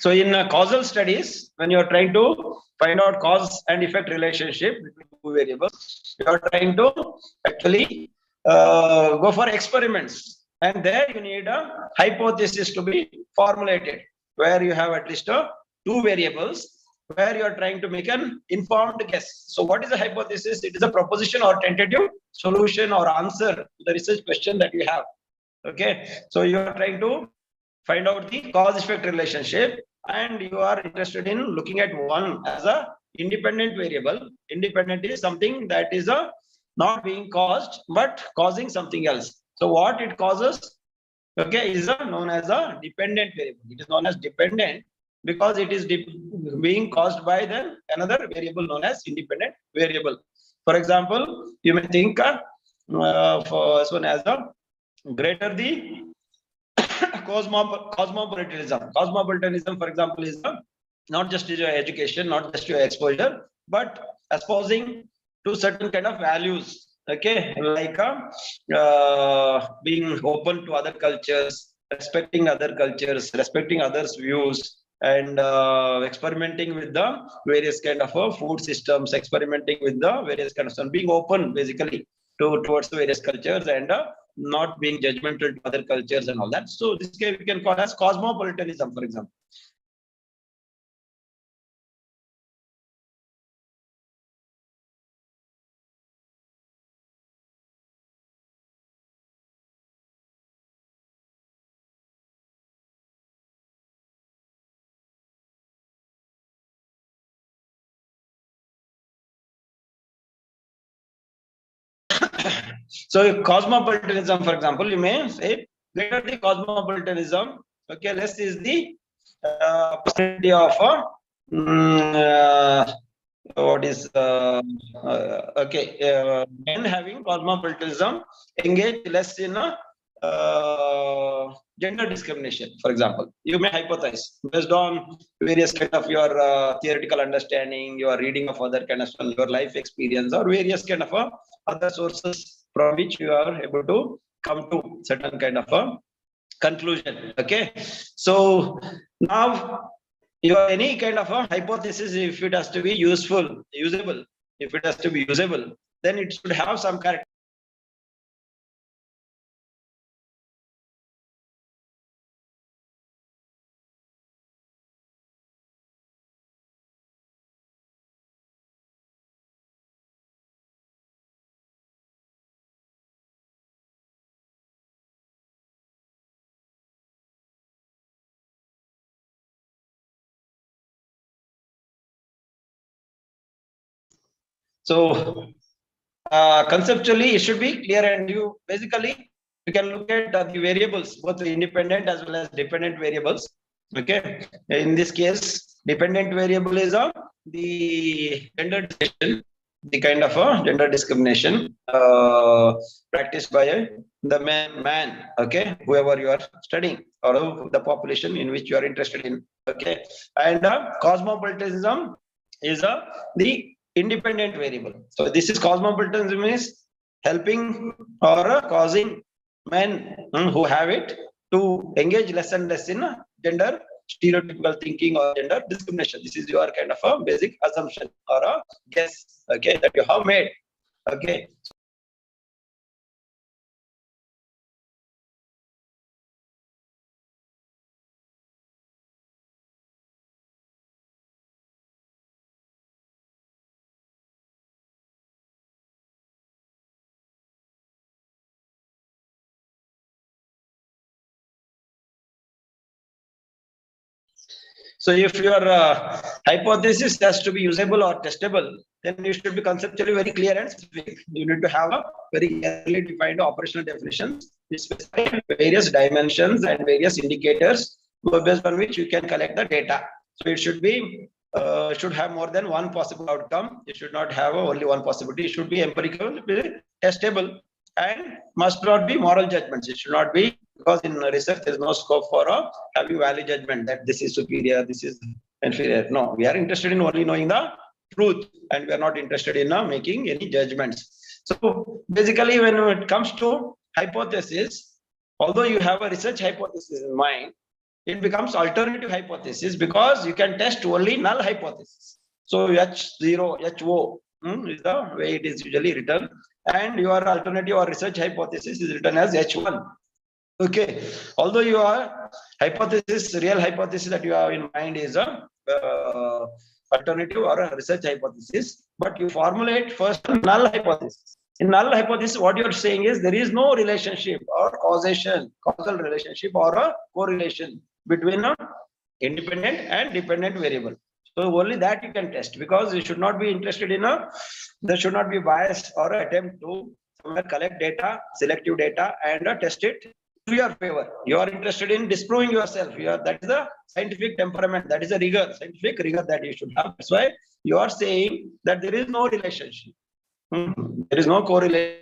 So in causal studies, when you are trying to find out cause and effect relationship between two variables, you are trying to actually go for experiments, and there you need a hypothesis to be formulated, where you have at least two variables, where you are trying to make an informed guess. So what is a hypothesis? It is a proposition or tentative solution or answer to the research question that you have. Okay, so you are trying to find out the cause-effect relationship, and you are interested in looking at one as a independent variable. Independent is something that is not being caused but causing something else. So what it causes, okay, is known as a dependent variable. It is known as dependent because it is being caused by then another variable known as independent variable. For example, you may think for as one as a greater the cosmopolitanism. Cosmopolitanism, for example, is not just your education, not just your exposure, but espousing to certain kind of values. Okay, like being open to other cultures, respecting other cultures, respecting others' views, and experimenting with the various kind of food systems, experimenting with the various kind of being open basically towards the various cultures, and not being judgmental to other cultures and all that. So this we can call as cosmopolitanism, for example. So cosmopolitanism, for example, you may say greater the cosmopolitanism, okay, less is the possibility of what is okay, men having cosmopolitanism engage less in gender discrimination. For example, you may hypothesize based on various kind of your theoretical understanding, your reading of other kind of your life experience, or various kind of other sources from which you are able to come to certain kind of a conclusion. Okay, so now your any kind of a hypothesis, if it has to be usable, if it has to be usable, then it should have some character. So conceptually it should be clear, and you basically you can look at the variables, both the independent as well as dependent variables. Okay, in this case, dependent variable is the gender discrimination, the kind of a gender discrimination practiced by the man. Okay, whoever you are studying, or the population in which you are interested in. Okay, and cosmopolitanism is the independent variable. So this is cosmopolitanism is helping or causing men who have it to engage less and less in gender stereotypical thinking or gender discrimination. This is your kind of a basic assumption or a guess, okay, that you have made. Okay. So if your hypothesis has to be usable or testable, then you should be conceptually very clear and specific. You need to have a very clearly defined operational definitions, which specify various dimensions and various indicators based on which you can collect the data. So it should be should have more than one possible outcome. It should not have only one possibility. It should be empirical, testable, and must not be moral judgments. It should not be, because in research there is no scope for having value judgment that this is superior, this is inferior. No, we are interested in only knowing the truth, and we are not interested in making any judgments. So basically, when it comes to hypothesis, although you have a research hypothesis in mind, it becomes alternative hypothesis, because you can test only null hypothesis. So H0, HO is the way it is usually written, and your alternative or research hypothesis is written as H1. Okay, although your hypothesis, real hypothesis that you have in mind is a alternative or a research hypothesis, but you formulate first a null hypothesis. In null hypothesis, what you are saying is there is no relationship or causal relationship or a correlation between a independent and dependent variable. So only that you can test, because you should not be interested in there should not be bias or attempt to collect data, selective data, and test it to your favor. You are interested in disproving yourself. That is the scientific temperament. That is the scientific rigor that you should have. That's why you are saying that there is no relationship. There is no correlation.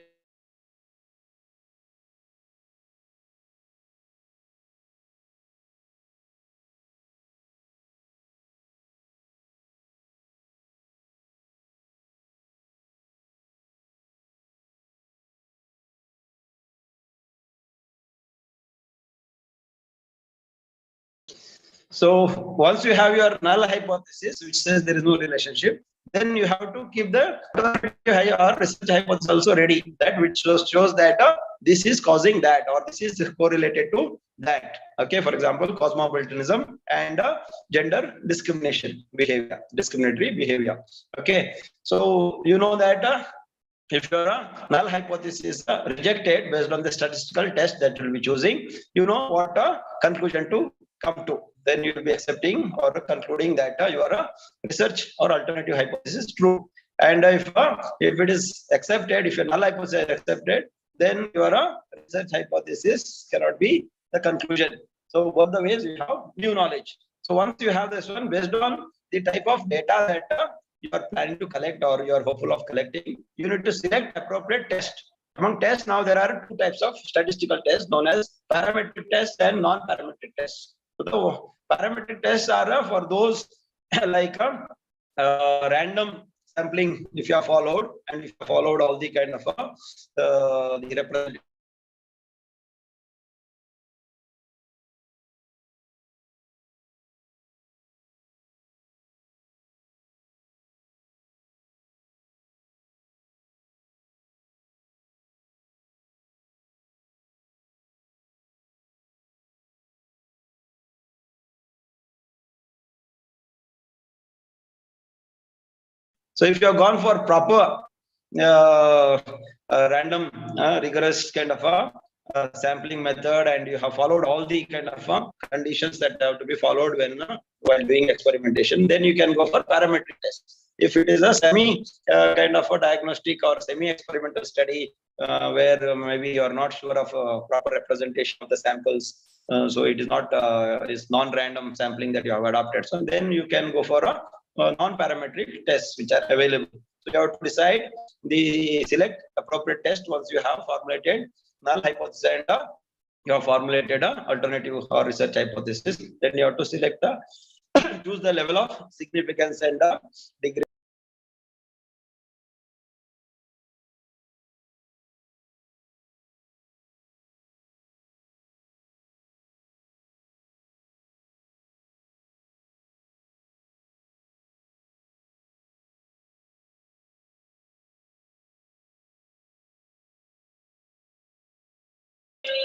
So once you have your null hypothesis, which says there is no relationship, then you have to keep the or research hypothesis also ready, that which shows that this is causing that, or this is correlated to that. Okay, for example, cosmopolitanism and gender discriminatory behavior. Okay, so you know that if your null hypothesis is rejected based on the statistical test that you will be choosing, you know what conclusion to come to. Then you will be accepting or concluding that your research or alternative hypothesis is true. And if it is accepted, if your null hypothesis is accepted, then your research hypothesis cannot be the conclusion. So both the ways you have new knowledge. So once you have this one, based on the type of data that you are planning to collect or you are hopeful of collecting, you need to select appropriate test. Among tests, now there are two types of statistical tests known as parametric tests and non-parametric tests. So the parametric tests are for those like random sampling, if you have followed, and if you have followed all the kind of the representation. So if you have gone for proper random rigorous kind of a sampling method, and you have followed all the kind of conditions that have to be followed when while doing experimentation, then you can go for parametric tests. If it is a semi kind of a diagnostic or semi experimental study where maybe you are not sure of a proper representation of the samples, so it is not is non-random sampling that you have adopted, so then you can go for a non-parametric tests which are available. So you have to decide the select appropriate test once you have formulated null hypothesis and you have formulated a alternative or research hypothesis. Then you have to select the choose the level of significance and degree.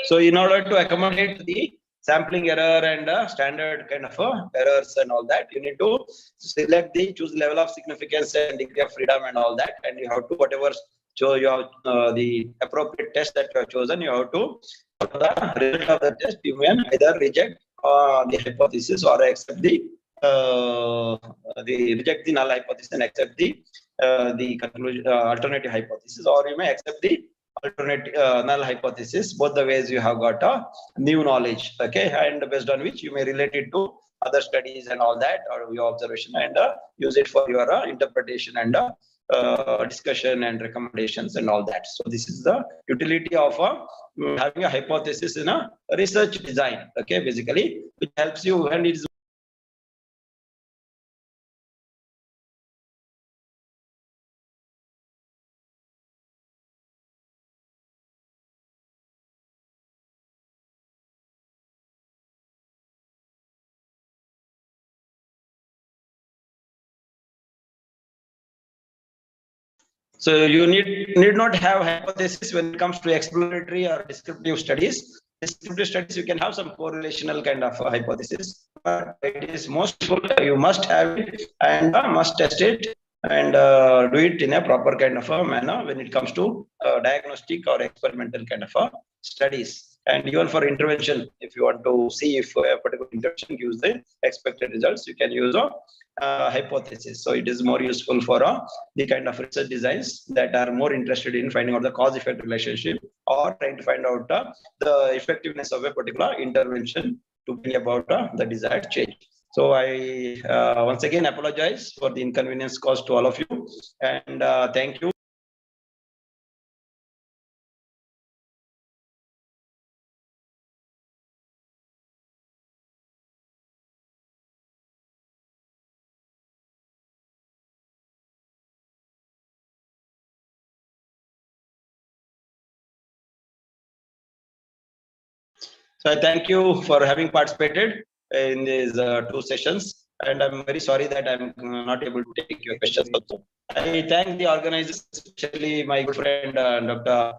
So in order to accommodate the sampling error and standard kind of errors and all that, you need to select the choose level of significance and degree of freedom and all that, and you have to whatever show you have the appropriate test that you have chosen, you have to for the result of the test you can either reject the hypothesis or accept the reject the null hypothesis and accept the conclusion alternative hypothesis, or you may accept the alternate null hypothesis. Both the ways you have got a new knowledge, okay, and based on which you may relate it to other studies and all that, or your observation, and use it for your interpretation and discussion and recommendations and all that. So this is the utility of having a hypothesis in a research design, okay, basically, which helps you, and it is so you need not have hypothesis when it comes to exploratory or descriptive studies. Descriptive studies you can have some correlational kind of hypothesis, but it is most useful you must have it and must test it and do it in a proper kind of a manner when it comes to diagnostic or experimental kind of studies. And even for intervention, if you want to see if a particular intervention gives the expected results, you can use a hypothesis. So it is more useful for the kind of research designs that are more interested in finding out the cause-effect relationship or trying to find out the effectiveness of a particular intervention to bring about the desired change. So I once again apologize for the inconvenience caused to all of you, and thank you. So I thank you for having participated, in these two sessions. And I'm very sorry that I'm not able to take your questions also. I thank the organizers, especially my good friend Dr.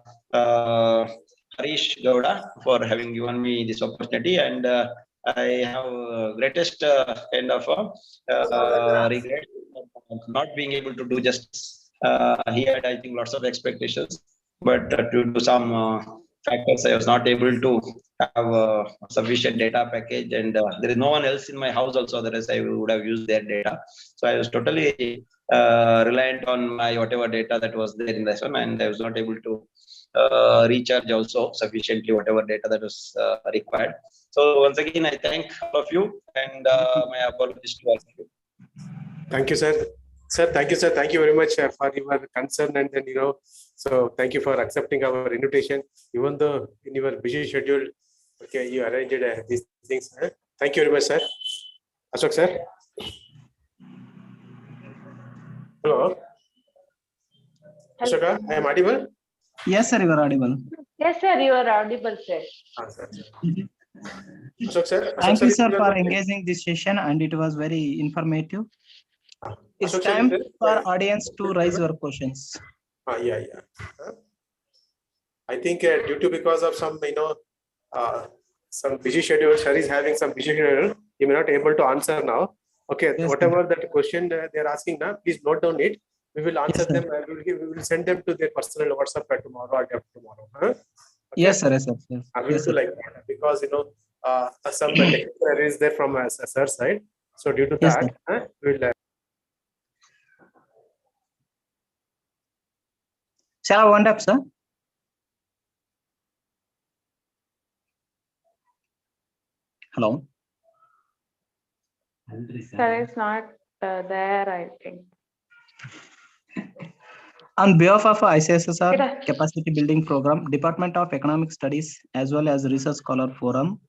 Harish Gowda, for having given me this opportunity. And I have greatest kind of regret of not being able to do justice. He had, I think, lots of expectations, but due to some factors, I was not able to have sufficient data package, and there is no one else in my house also, otherwise I would have used their data. So I was totally reliant on my whatever data that was there in this one, and I was not able to recharge also sufficiently whatever data that was required. So once again, I thank all of you, and my apologies to all of you. Thank you, sir. Sir, thank you, sir. Thank you very much for your concern, and then so thank you for accepting our invitation, even though in your busy schedule, okay, you arranged these things. Thank you very much, sir. Ashok, sir. Hello. Ashoka, I am audible? Yes, sir, you are audible. Yes, sir, you are audible, sir. Sir. Ashok, sir. Thank you, sir, for engaging. engaging this session, and it was very informative. It's Ashok, time sir, for audience to raise your questions. Yeah. I think due to because of some some busy schedule, sir is having some busy schedule. You may not able to answer now. Okay, Yes, whatever that question they are asking now, please note down it. We will answer Yes, them and we will send them to their personal WhatsApp tomorrow or day after tomorrow. Huh? Okay? Yes, sir. Yes, sir. Yes, I will yes, do sir. like that because some technical error is there from sir side. So due to Yes, that, we will. Shall I wind up, sir? Hello. Sir is not there, I think. On behalf of ICSSR Good. Capacity Building Program, Department of Economic Studies, as well as Research Scholar Forum,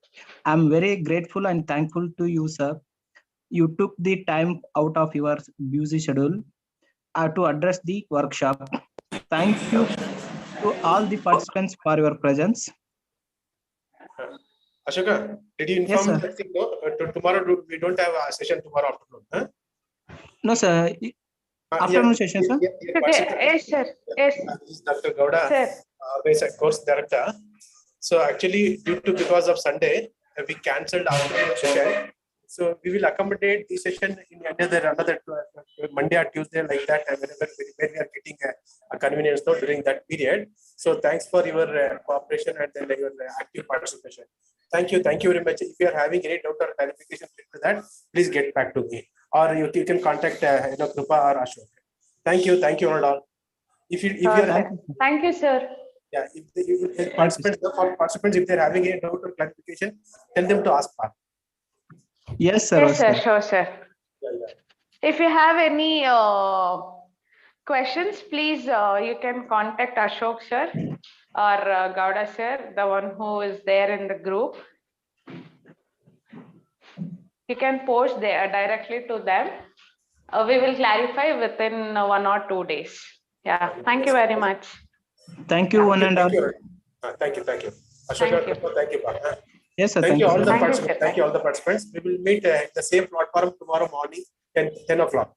I'm very grateful and thankful to you, sir. You took the time out of your busy schedule to address the workshop. Thank you to all the participants for your presence. Ashoka, did you Yes, inform sir. that tomorrow we don't have a session tomorrow afternoon? Huh? No, sir. Afternoon session, sir? Okay, yes, sir. Yes. This is Dr. Gowda, Sir. basic course director. So actually, due to because of Sunday, we cancelled our session. So we will accommodate the session in another Monday or Tuesday like that, and whenever we are getting a convenience note during that period. So thanks for your cooperation and then your active participation. Thank you very much. If you are having any doubt or clarification to that, please get back to me, or you can contact Krupa or Ashok. Thank you all. If you are Thank you, sir. yeah, if participants, if they're having a doubt or clarification, tell them to ask for. Yes, sir. Yes, sir. Sure, sir. Yeah. If you have any questions, please you can contact Ashok sir or Gowda sir, the one who is there in the group. You can post there directly to them. We will clarify within 1 or 2 days. Yeah. Thank you very much. Thank you, one and all. Thank you. Thank you. Thank you. Yes, sir. Thank you all sir. the Thank you, participants. sir. Thank you all the participants. We will meet at the same platform tomorrow morning, 10 o'clock.